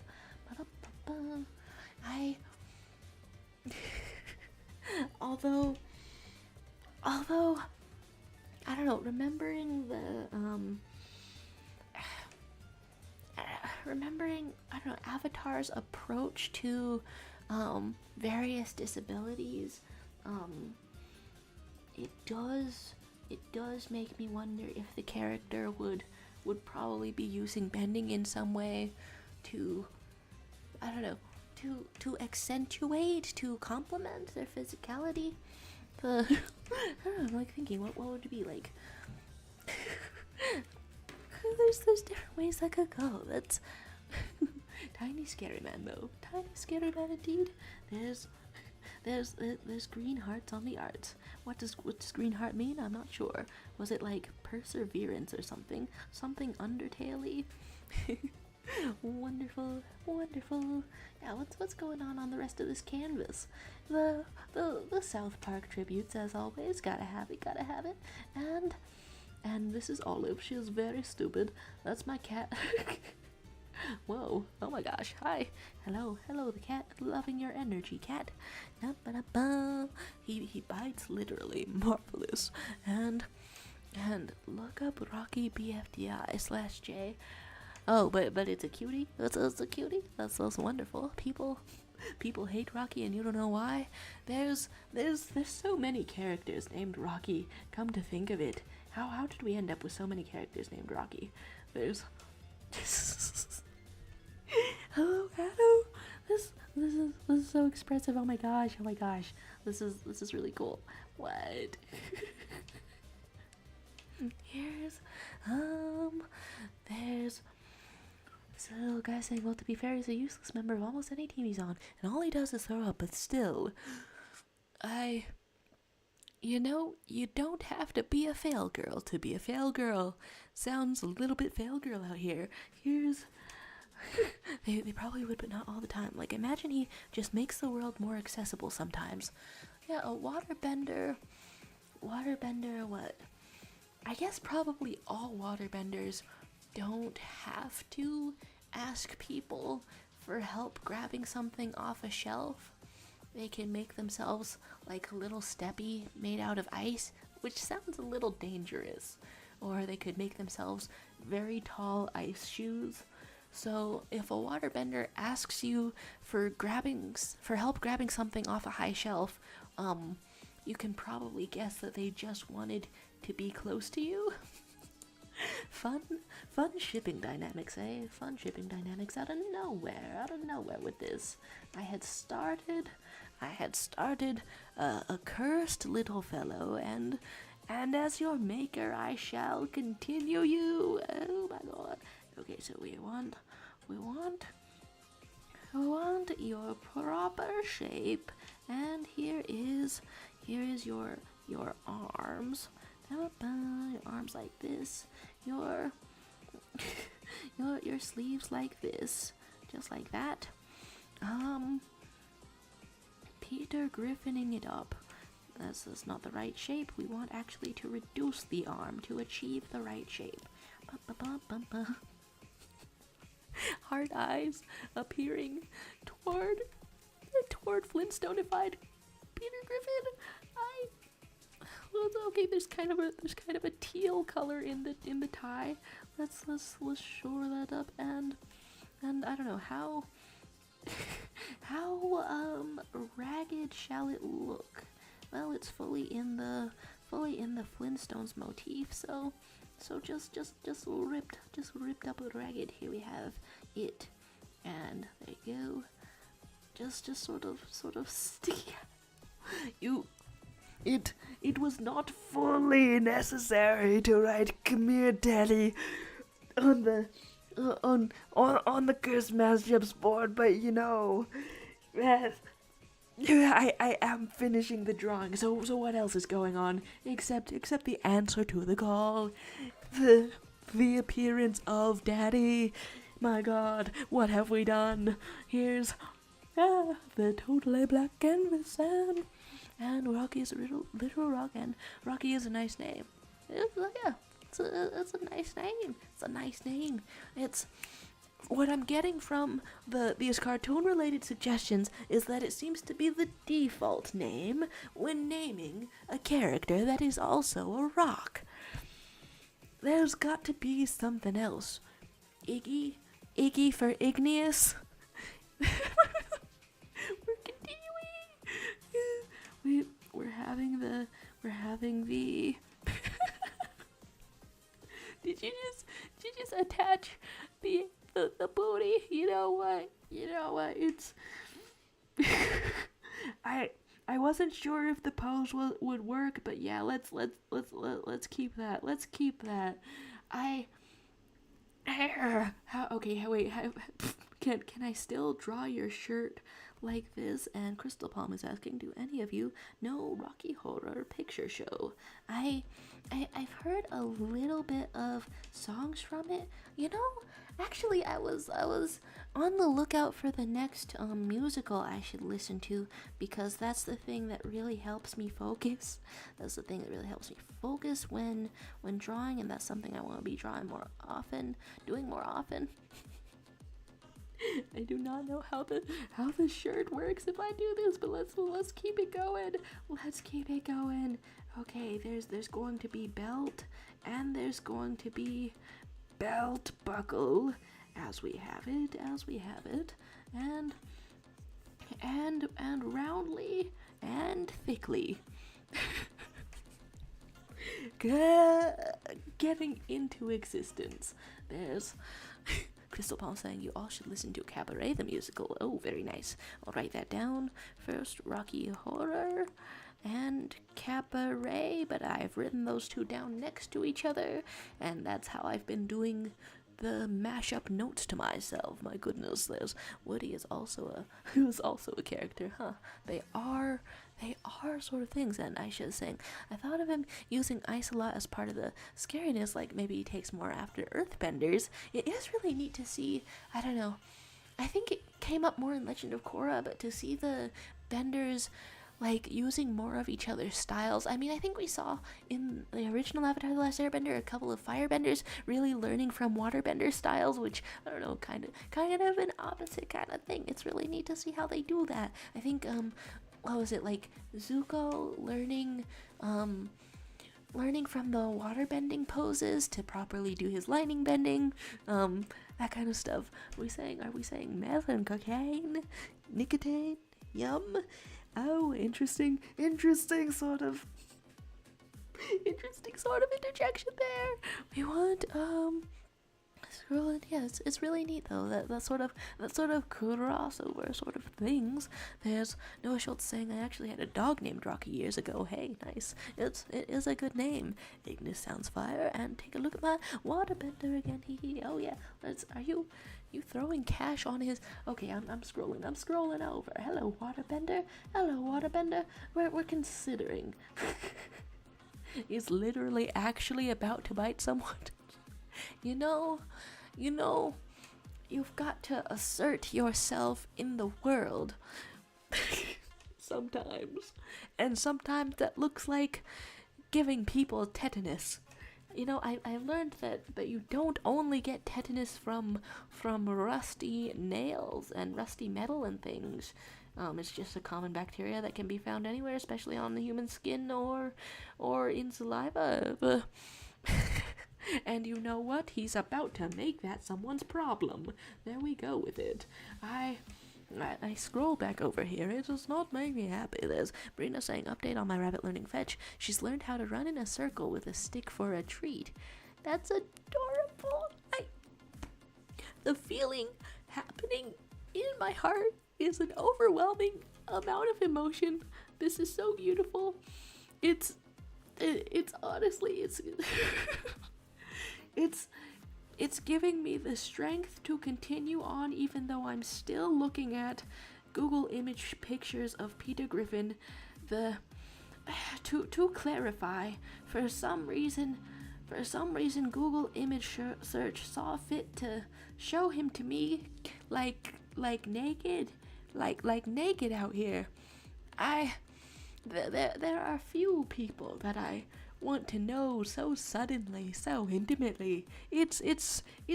Although I don't know, remembering Avatar's approach to various disabilities, it does make me wonder if the character would probably be using bending in some way to, I don't know, to accentuate, to complement their physicality. I don't know, I'm like thinking, what would it be like? There's different ways that could go. That's Tiny scary man though. Tiny scary man indeed. there's green hearts on the arts. What does green heart mean? I'm not sure. Was it like perseverance or something? Something Undertale-y? Wonderful, wonderful. Yeah, what's going on the rest of this canvas? The South Park tributes, as always. Gotta have it, gotta have it. And this is Olive. She is very stupid. That's my cat. Whoa, oh my gosh, hi. Hello, the cat. Loving your energy, cat. He bites literally. Marvelous. And look up Rocky BFDI/J. Oh, but it's a cutie. It's a cutie. That's wonderful. People hate Rocky, and you don't know why. There's so many characters named Rocky. Come to think of it, how did we end up with so many characters named Rocky? There's hello. This is so expressive. Oh my gosh. This is really cool. What? There's this little guy saying, well, to be fair, he's a useless member of almost any team he's on, and all he does is throw up, but still, you don't have to be a fail girl to be a fail girl. Sounds a little bit fail girl out here. They probably would, but not all the time. Like, imagine he just makes the world more accessible sometimes. Yeah, a waterbender, what? I guess probably all waterbenders don't have to ask people for help grabbing something off a shelf. They can make themselves like a little steppy made out of ice, which sounds a little dangerous. Or they could make themselves very tall ice shoes. So if a waterbender asks you for help grabbing something off a high shelf, you can probably guess that they just wanted to be close to you. Fun shipping dynamics, eh? Fun shipping dynamics out of nowhere with this. I had started a cursed little fellow, and as your maker I shall continue you. Oh my god. Okay, so we want your proper shape, and here is your arms. Your arms like this. Your sleeves like this, just like that. Peter Griffining it up. That's not the right shape. We want actually to reduce the arm to achieve the right shape. Hard eyes appearing toward Flintstone-ified Peter Griffin. Okay, there's kind of a teal color in the tie. Let's shore that up, and I don't know how ragged shall it look. Well, it's fully in the Flintstones motif, so just ripped up and ragged. Here we have it, and there you go. Just sort of sticky. It was not fully necessary to write "Come here, Daddy" on the Cursed Matchups board, but I am finishing the drawing. So what else is going on except the answer to the call, the appearance of Daddy. My God, what have we done? Here's the totally black canvas, and Rocky is a literal rock, and Rocky is a nice name. It's a nice name. It's a nice name. It's what I'm getting from these cartoon-related suggestions is that it seems to be the default name when naming a character that is also a rock. There's got to be something else. Iggy for igneous. We're continuing. We're having the Did you just attach the booty? You know what? It's I wasn't sure if the pose would work, but yeah, let's keep that. Let's keep that. Wait, can I still draw your shirt like this. And Crystal Palm is asking, do any of you know Rocky Horror Picture Show? I've heard a little bit of songs from it. You know, actually, I was on the lookout for the next musical I should listen to, because that's the thing that really helps me focus. That's the thing that really helps me focus when drawing, and that's something I want to be drawing more often, doing more often. I do not know how the shirt works if I do this, but let's keep it going. Let's keep it going. Okay, there's going to be belt, and there's going to be belt buckle, as we have it, and roundly and thickly. Getting into existence. There's Crystal Palm saying you all should listen to Cabaret the musical. Oh, very nice. I'll write that down. First, Rocky Horror and Cabaret, but I've written those two down next to each other, and that's how I've been doing the mashup notes to myself. My goodness, there's Woody is also a character, huh? They are sort of things. And Aisha's saying, I thought of him using ice a lot as part of the scariness, like maybe he takes more after earthbenders. It is really neat to see. I don't know, I think it came up more in Legend of Korra, but to see the benders like using more of each other's styles. I mean, I think we saw in the original Avatar: The Last Airbender a couple of firebenders really learning from waterbender styles, which, I don't know, kind of an opposite kind of thing. It's really neat to see how they do that. I think what was it, like Zuko learning from the waterbending poses to properly do his lightning bending, that kind of stuff. Are we saying meth and cocaine, nicotine? Yum. Oh, interesting sort of interjection there. We want scrolling. Yeah, it's really neat though. That sort of crossover sort of things. There's Noah Schultz saying, I actually had a dog named Rocky years ago. Hey, nice. It is a good name. Ignis sounds fire. And take a look at my waterbender again. Oh yeah. Are you throwing cash on his? Okay, I'm scrolling over. Hello, waterbender. We're considering. He's literally actually about to bite someone. You know, you've got to assert yourself in the world. Sometimes. And sometimes that looks like giving people tetanus. You know, I learned that you don't only get tetanus from rusty nails and rusty metal and things. It's just a common bacteria that can be found anywhere, especially on the human skin or in saliva. And you know what? He's about to make that someone's problem. There we go with it. I scroll back over here. It does not make me happy. There's Brina saying, update on my rabbit learning fetch. She's learned how to run in a circle with a stick for a treat. That's adorable. The feeling happening in my heart is an overwhelming amount of emotion. This is so beautiful. It's honestly, it's giving me the strength to continue on, even though I'm still looking at Google image pictures of Peter Griffin. To clarify, for some reason Google image search saw fit to show him to me like naked, like naked out here. There are few people that I want to know so suddenly, so intimately. It's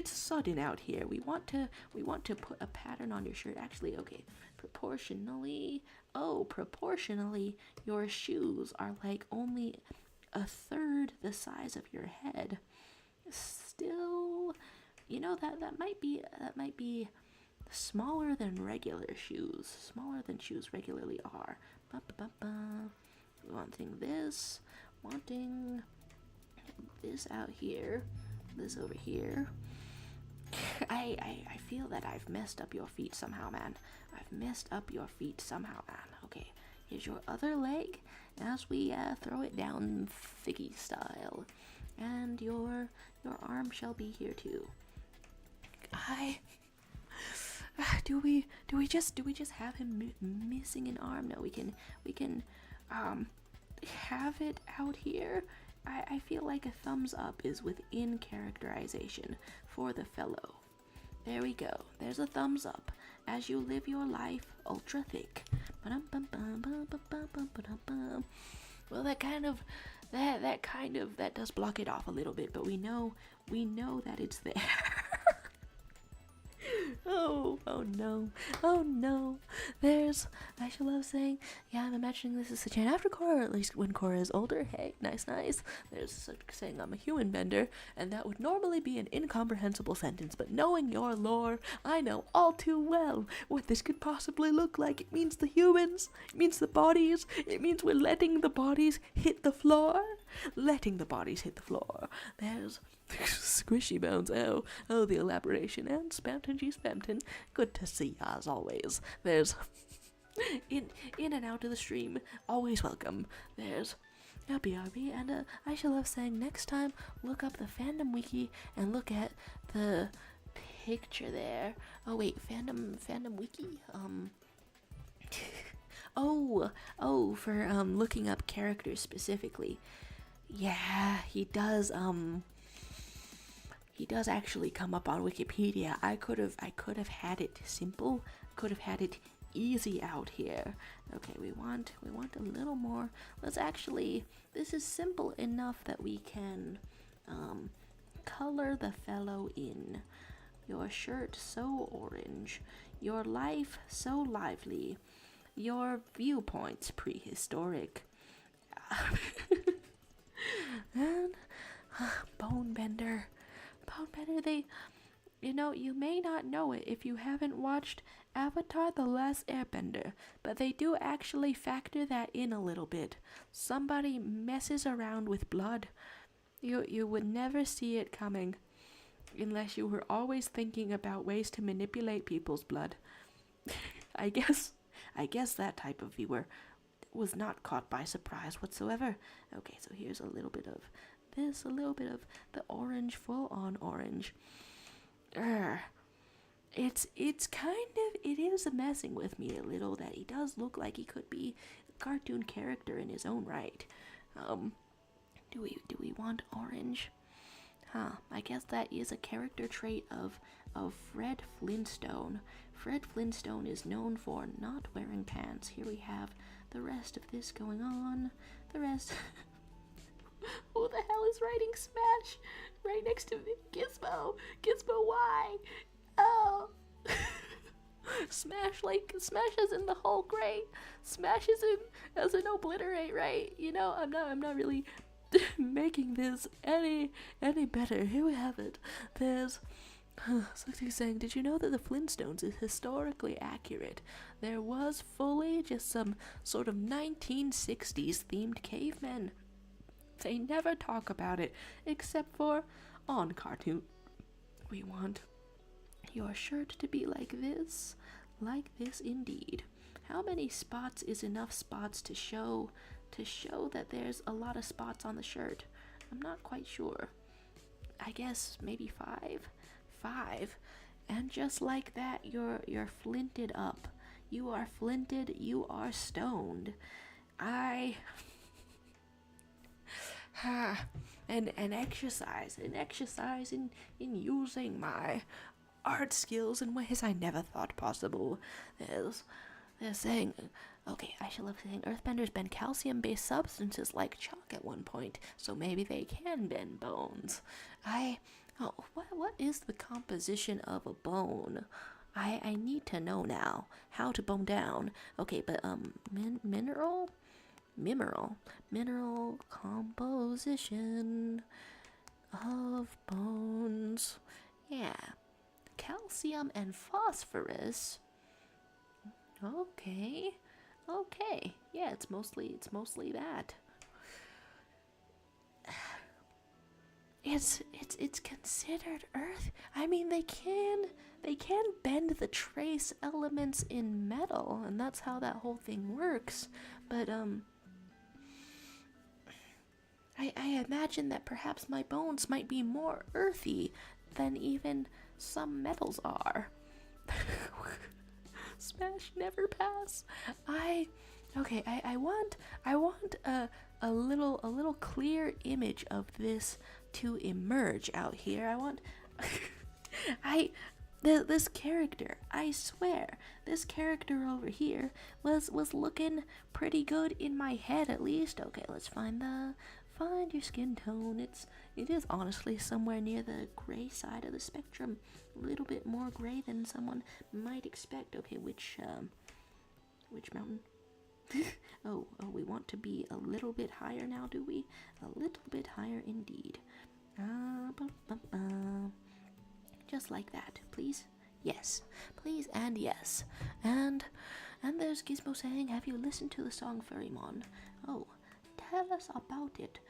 sudden out here. We want to put a pattern on your shirt. Actually, okay, proportionally, your shoes are like only a third the size of your head. Still, you know, that might be smaller than regular shoes. Smaller than shoes regularly are. Wanting this out here, this over here. I feel that I've messed up your feet somehow, man. Okay, here's your other leg as we throw it down thicky style. And your arm shall be here too. Do we just have him missing an arm? No, we can have it out here. I feel like a thumbs up is within characterization for the fellow. There we go. There's a thumbs up as you live your life ultra thick. Well, that does block it off a little bit, but we know that it's there. Oh no, oh no. I shall love saying, yeah, I'm imagining this is the Jan after Korra, or at least when Korra is older. Hey, nice. There's such saying I'm a human bender, and that would normally be an incomprehensible sentence, but knowing your lore, I know all too well what this could possibly look like. It means the humans, it means the bodies, it means we're letting the bodies hit the floor. There's squishy bones. Oh, the elaboration. And Spamton G. Spamton, good to see ya as always. There's in and out of the stream, always welcome. There's BRB, and I shall love saying next time, look up the fandom wiki and look at the picture there. Oh wait, fandom wiki. For looking up characters specifically. Yeah, he does actually come up on Wikipedia. I could have had it simple, could have had it easy out here. Okay, we want a little more. This is simple enough that we can color the fellow in. Your shirt so orange, your life so lively, your viewpoints prehistoric. And Bonebender, you may not know it if you haven't watched Avatar: The Last Airbender, but they do actually factor that in a little bit. Somebody messes around with blood. You would never see it coming unless you were always thinking about ways to manipulate people's blood. I guess that type of viewer was not caught by surprise whatsoever. Okay, so here's a little bit of this, a little bit of the orange, full on orange. It is messing with me a little that he does look like he could be a cartoon character in his own right. Do we want orange? I guess that is a character trait of Fred Flintstone. Fred Flintstone is known for not wearing pants. Here we have the rest of this going on. The rest. Who the hell is writing Smash right next to me? Gizmo, why? Oh. Smash as in the whole great. Smash as in obliterate, right? I'm not really making this any better. Here we have it. There's something saying, did you know that the Flintstones is historically accurate? There was fully just some sort of 1960s themed cavemen. They never talk about it, except for on cartoon. We want your shirt to be like this indeed. How many spots is enough spots to show that there's a lot of spots on the shirt? I'm not quite sure. I guess maybe 5. And just like that, you're flinted up. You are flinted, you are stoned. And exercise in using my art skills in ways I never thought possible. They're saying, okay, I shall have saying earthbenders bend calcium-based substances like chalk at one point, so maybe they can bend bones. What is the composition of a bone? I need to know now how to bone down. Okay, but mineral composition of bones. Yeah, calcium and phosphorus. Okay. Yeah, it's mostly that. It's considered earth. I mean, they can bend the trace elements in metal, and that's how that whole thing works. But I imagine that perhaps my bones might be more earthy than even some metals are. Smash, never pass. Okay, I want a little clear image of this to emerge out here. I want this character, I swear, this character over here was looking pretty good in my head at least. Okay, let's find your skin tone. It is honestly somewhere near the gray side of the spectrum. A little bit more gray than someone might expect. Okay, which mountain? oh, we want to be a little bit higher now, do we? A little bit higher indeed. Just like that, please. Yes, please and yes. And there's Gizmo saying, have you listened to the song Furrymon? Oh, tell us about it.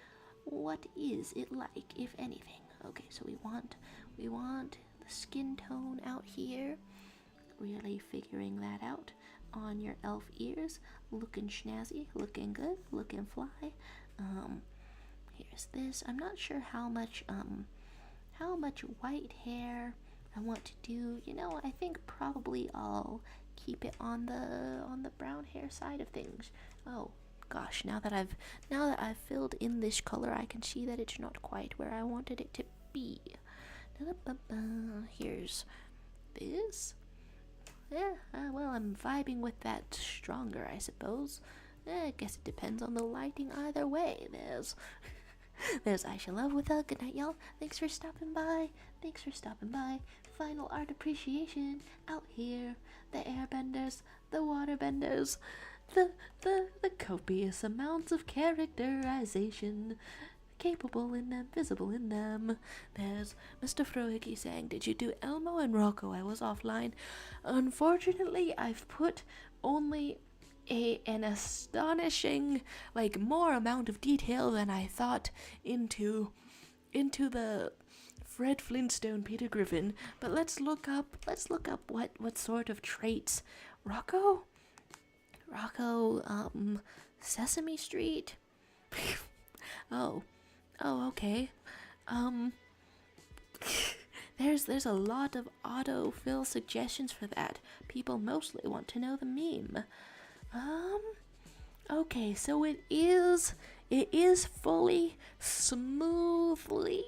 What is it like, if anything? Okay, so we want the skin tone out here. Really figuring that out on your elf ears. Looking snazzy, looking good, looking fly. Here's this. I'm not sure how much white hair I want to do. You know, I think probably I'll keep it on the brown hair side of things. Oh gosh, now that I've filled in this color, I can see that it's not quite where I wanted it to be. Here's this. Yeah, well, I'm vibing with that stronger, I suppose. I guess it depends on the lighting either way. There's Aisha Love with a good night, y'all. Thanks for stopping by. Final art appreciation out here. The airbenders, the waterbenders, the copious amounts of characterization capable in them, visible in them. There's Mr. Frohickey saying, did you do Elmo and Rocco? I was offline. Unfortunately, I've put only an astonishing, more amount of detail than I thought into the Fred Flintstone Peter Griffin. But let's look up what sort of traits Rocco, Sesame Street. Oh, okay. There's a lot of autofill suggestions for that. People mostly want to know the meme. Okay, so it is fully smoothly.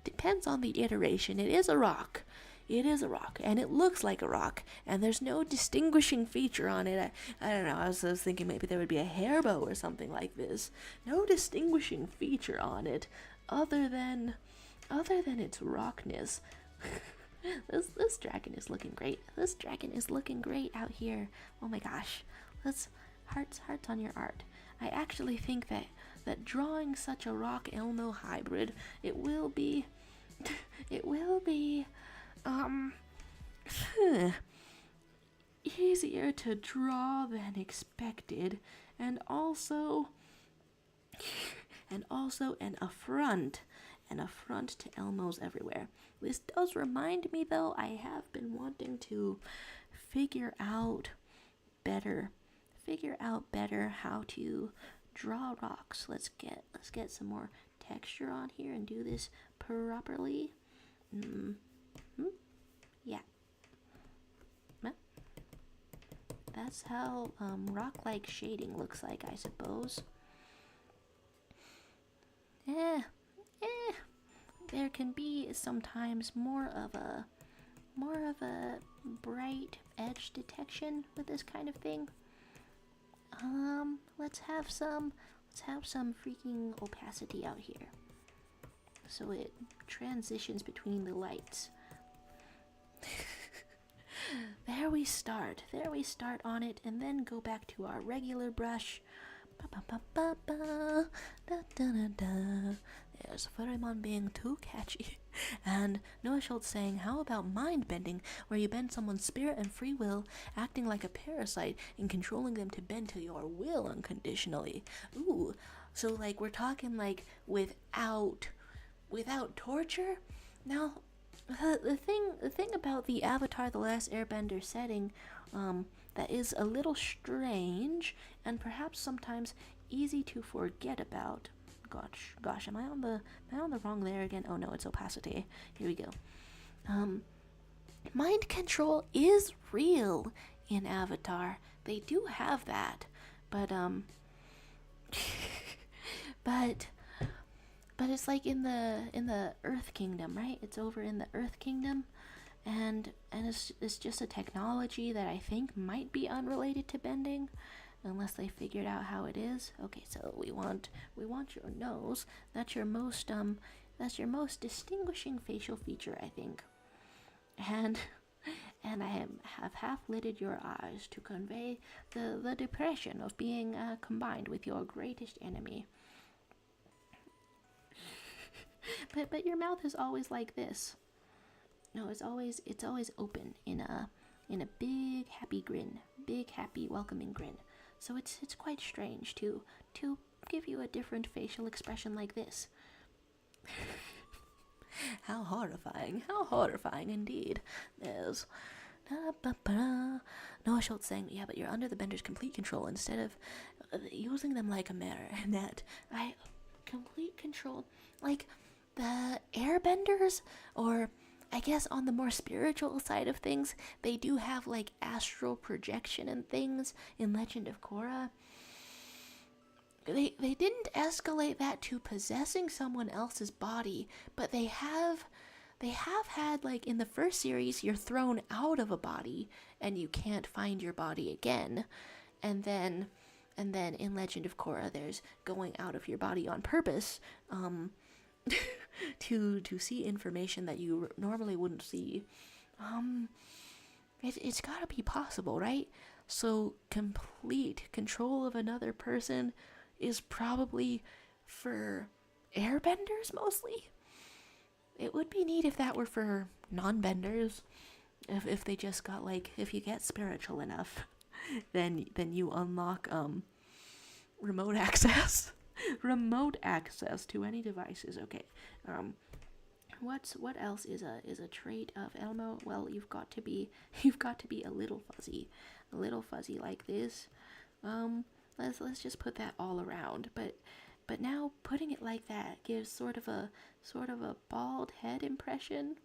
Depends on the iteration. It is a rock. And it looks like a rock, and there's no distinguishing feature on it. I don't know, I was thinking maybe there would be a hair bow or something like this. No distinguishing feature on it, other than its rockness. This dragon is looking great. This dragon is looking great out here. Oh my gosh. Let's hearts on your art. I actually think that drawing such a rock Elmo hybrid, it will be easier to draw than expected, and also an affront to Elmos everywhere. This does remind me, though, I have been wanting to figure out better how to draw rocks. Let's get some more texture on here and do this properly. Yeah. That's how rock-like shading looks like, I suppose. There can be sometimes more of a bright edge detection with this kind of thing. Let's have some freaking opacity out here, so it transitions between the lights. There we start on it, and then go back to our regular brush. There's Furrymon being too catchy. And Noah Schultz saying, how about mind bending, where you bend someone's spirit and free will, acting like a parasite and controlling them to bend to your will unconditionally? Ooh, so we're talking without torture? Now, the thing about the Avatar The Last Airbender setting that is a little strange and perhaps sometimes easy to forget about. Gosh, am I on the wrong layer again? Oh no, it's opacity. Here we go. mind control is real in Avatar. They do have that, but but it's like in the Earth Kingdom, right? It's over in the Earth Kingdom, and it's just a technology that I think might be unrelated to bending, unless they figured out how it is. Okay, so we want your nose. That's your most distinguishing facial feature, I think. And I have half lidded your eyes to convey the depression of being combined with your greatest enemy. But your mouth is always like this. No, it's always open in a big happy grin, big happy welcoming grin. So it's quite strange to give you a different facial expression like this. How horrifying indeed. There's Noah Schultz saying, yeah, but you're under the bender's complete control instead of using them like a marionette. Complete control, like the airbenders, or I guess on the more spiritual side of things, they do have like astral projection and things in Legend of Korra. They didn't escalate that to possessing someone else's body, but they have had, like, in the first series, you're thrown out of a body and you can't find your body again. And then in Legend of Korra, there's going out of your body on purpose, to see information that you normally wouldn't see. It's gotta be possible, right? So complete control of another person is probably for airbenders mostly. It would be neat if that were for non-benders. If they just got, like, if you get spiritual enough, then you unlock remote access. Remote access to any devices. Okay. What else is a trait of LMAOO? Well, you've got to be a little fuzzy like this. Let's just put that all around. But now putting it like that gives sort of a bald head impression.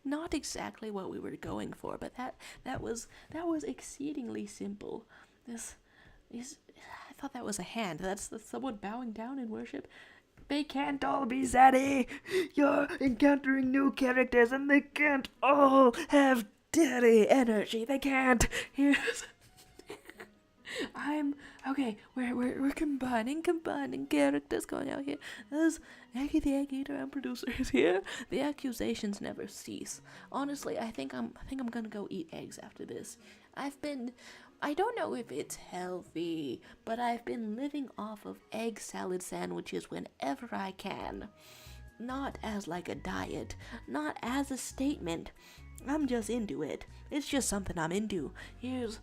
Not exactly what we were going for, but that was exceedingly simple. I thought that was a hand. That's someone bowing down in worship. They can't all be zaddy. You're encountering new characters and they can't all have daddy energy. They can't. We're combining characters going out here. There's Aggie the Egg Eater and producers here. The accusations never cease. Honestly, I think I'm gonna go eat eggs after this. I don't know if it's healthy, but I've been living off of egg salad sandwiches whenever I can. Not as like a diet, not as a statement. I'm just into it. It's just something I'm into. Here's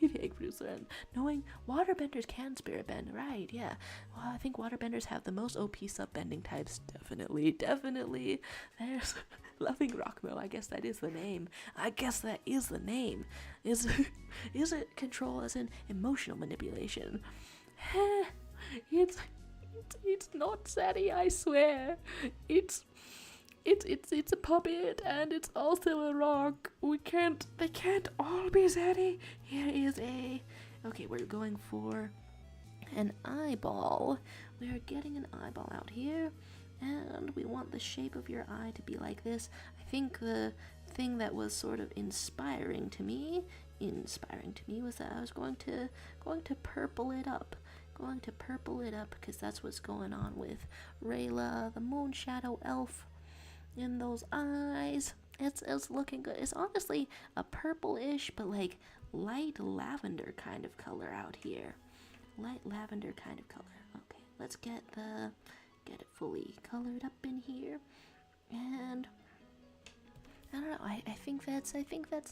the egg producer, and knowing waterbenders can spirit bend, right? Yeah. Well, I think waterbenders have the most OP sub-bending types. Definitely. There's Loving Rockmo. I guess that is the name. Is it control as in emotional manipulation? It's not Zaddy, I swear. It's a puppet, and it's also a rock. They can't all be Zaddy. Okay, we're going for an eyeball. We're getting an eyeball out here, and we want the shape of your eye to be like this. I think the thing that was sort of inspiring to me was that I was going to purple it up. Because that's what's going on with Rayla, the moon shadow elf. In those eyes, it's looking good. It's honestly a purple-ish, but like light lavender kind of color out here. Okay, let's get it fully colored up in here, and I don't know. I think that's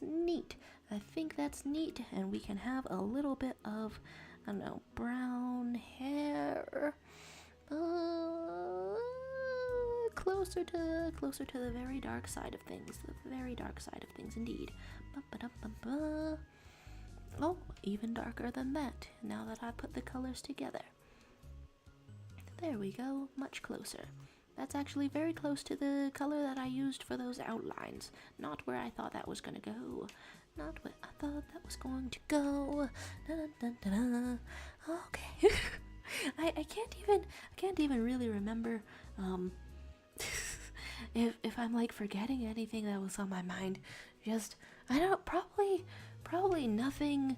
neat. And we can have a little bit of, I don't know, brown hair. Closer to the very dark side of things. Indeed. Oh, even darker than that, now that I put the colors together. There we go, much closer. that's actually very close to the color that I used for those outlines. Not where I thought that was gonna go. Not where I thought that was going to go. Dun, dun, dun, dun. Okay. I can't even really remember if I'm like forgetting anything that was on my mind. Just I don't probably nothing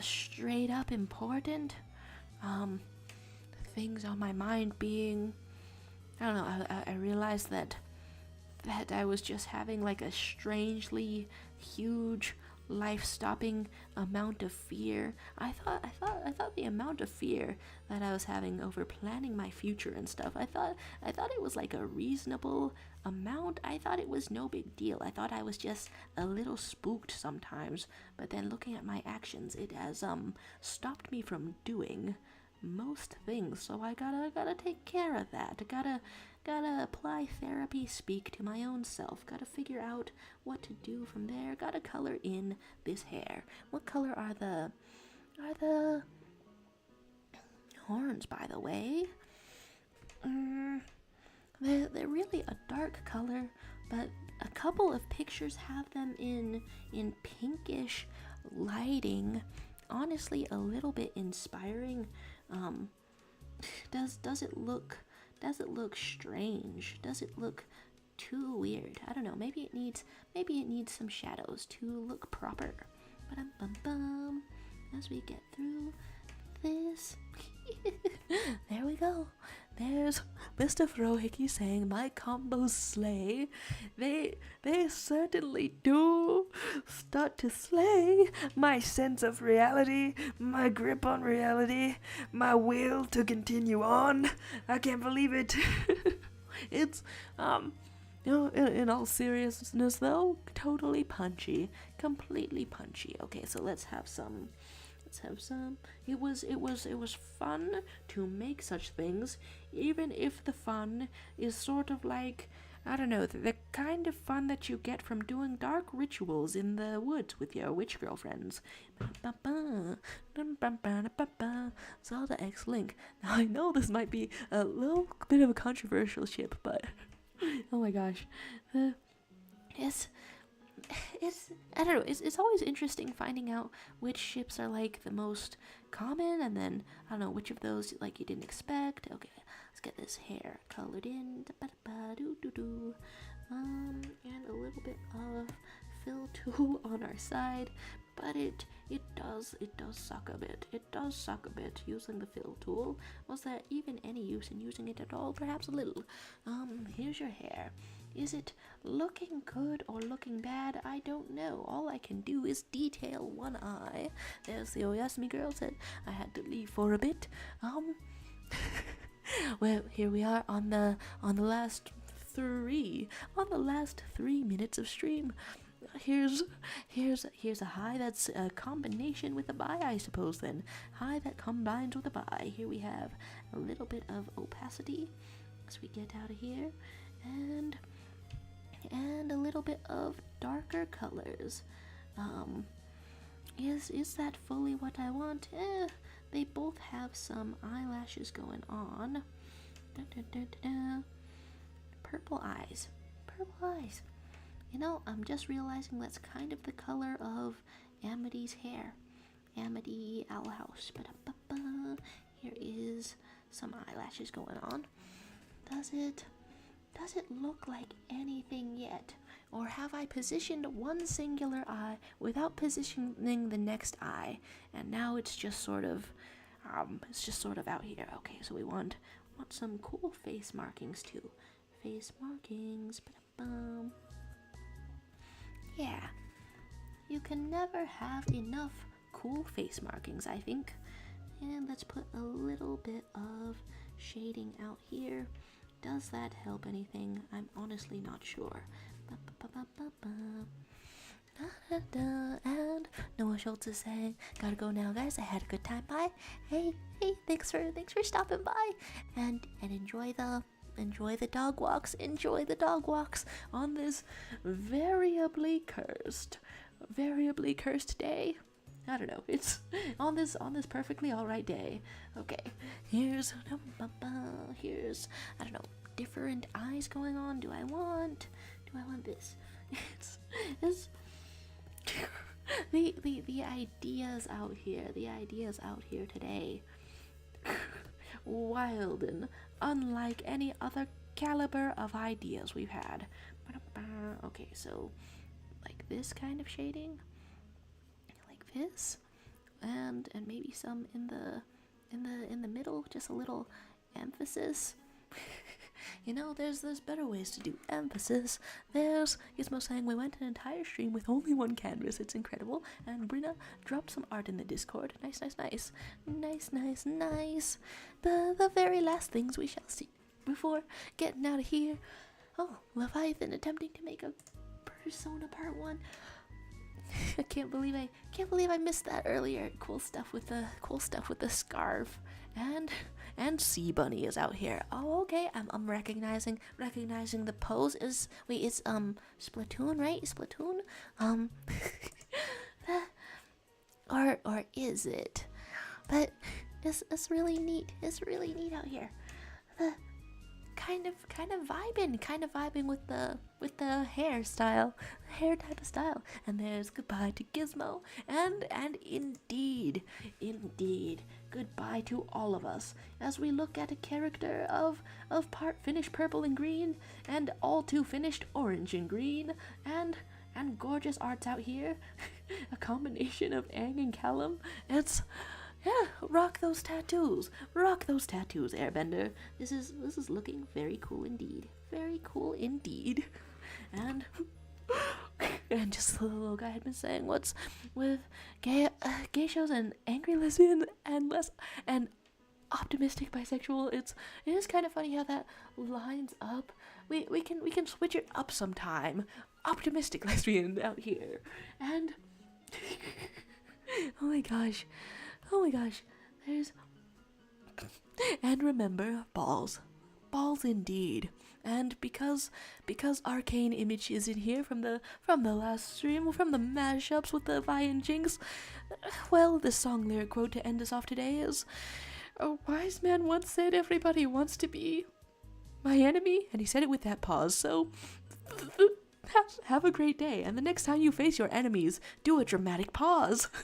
straight up important. Things on my mind being, I don't know, I realized that I was just having like a strangely huge life-stopping amount of fear. I thought the amount of fear that I was having over planning my future and stuff, I thought it was like a reasonable amount. I thought it was no big deal. I thought I was just a little spooked sometimes, but then looking at my actions, it has stopped me from doing most things. So I gotta take care of that. Gotta apply therapy, speak to my own self. Gotta figure out what to do from there. Gotta color in this hair. What color are the horns, by the way? They're really a dark color, but a couple of pictures have them in pinkish lighting. Honestly, a little bit inspiring. Does it look strange? Does it look too weird? I don't know. Maybe it needs some shadows to look proper. Ba-dum-bum-bum. As we get through this, there we go. There's Mr. Frohickey saying my combos slay. They certainly do start to slay. My sense of reality, my grip on reality, my will to continue on. I can't believe it. It's in all seriousness though, totally punchy, completely punchy. Okay, so let's have some. It was fun to make such things, even if the fun is sort of like, I don't know, the kind of fun that you get from doing dark rituals in the woods with your witch girlfriends. Zelda X Link. Now I know this might be a little bit of a controversial ship, but oh my gosh, it's I don't know, it's always interesting finding out which ships are like the most common, and then I don't know which of those like you didn't expect. Okay, let's get this hair colored in, and a little bit of fill tool on our side, but it does suck a bit. It does suck a bit using the fill tool. Was there even any use in using it at all? Perhaps a little. Here's your hair. Is it looking good or looking bad? I don't know. All I can do is detail one eye. There's the Oyasumi girl said I had to leave for a bit. Well, here we are on the last 3 minutes of stream. Here's a high that's a combination with a bi, I suppose then. High that combines with a bi. Here we have a little bit of opacity as we get out of here, and a little bit of darker colors. Is that fully what I want? They both have some eyelashes going on. Purple eyes. You know, I'm just realizing that's kind of the color of Amity's hair. Amity Owl House. Here is some eyelashes going on. Does it look like anything yet? Or have I positioned one singular eye without positioning the next eye, and now it's just sort of out here? Okay, so we want some cool face markings too. Face markings. Yeah, you can never have enough cool face markings, I think. And let's put a little bit of shading out here. Does that help anything? I'm honestly not sure. And Noah Schultz is saying, gotta go now, guys. I had a good time. Bye. Hey, thanks for stopping by, and enjoy the dog walks. Enjoy the dog walks on this variably cursed day. I don't know. It's on this perfectly alright day. Okay, here's I don't know, different eyes going on. Do I want this? It's the ideas out here today. Wild and unlike any other caliber of ideas we've had. Okay, so like this kind of shading, like this, and maybe some in the middle, just a little emphasis. You know, there's better ways to do emphasis. There's Gizmo saying we went an entire stream with only one canvas. It's incredible. And Brina dropped some art in the Discord. Nice. The very last things we shall see before getting out of here. Oh, Leviathan attempting to make a Persona Part 1. I can't believe I missed that earlier. Cool stuff with the scarf. And Sea Bunny is out here. Oh, okay. I'm recognizing the pose. It's Splatoon, right? Splatoon? Or is it? But it's really neat. It's really neat out here. The kind of vibing with the hairstyle, the hair type of style. And there's goodbye to Gizmo, and indeed, goodbye to all of us as we look at a character of part finished purple and green, and all too finished orange and green, and gorgeous arts out here. A combination of Aang and Callum. It's rock those tattoos, Airbender. This is looking very cool indeed, and just the little guy had been saying, what's with gay shows and angry lesbian and optimistic bisexual? It is kind of funny how that lines up. We can switch it up sometime. Optimistic lesbian out here, and oh my gosh, there's, and remember, balls indeed. And because Arcane Image is in here from the last stream, from the mashups with the Vi and Jinx, well, the song lyric quote to end us off today is, a wise man once said everybody wants to be my enemy, and he said it with that pause, so have a great day, and the next time you face your enemies, do a dramatic pause.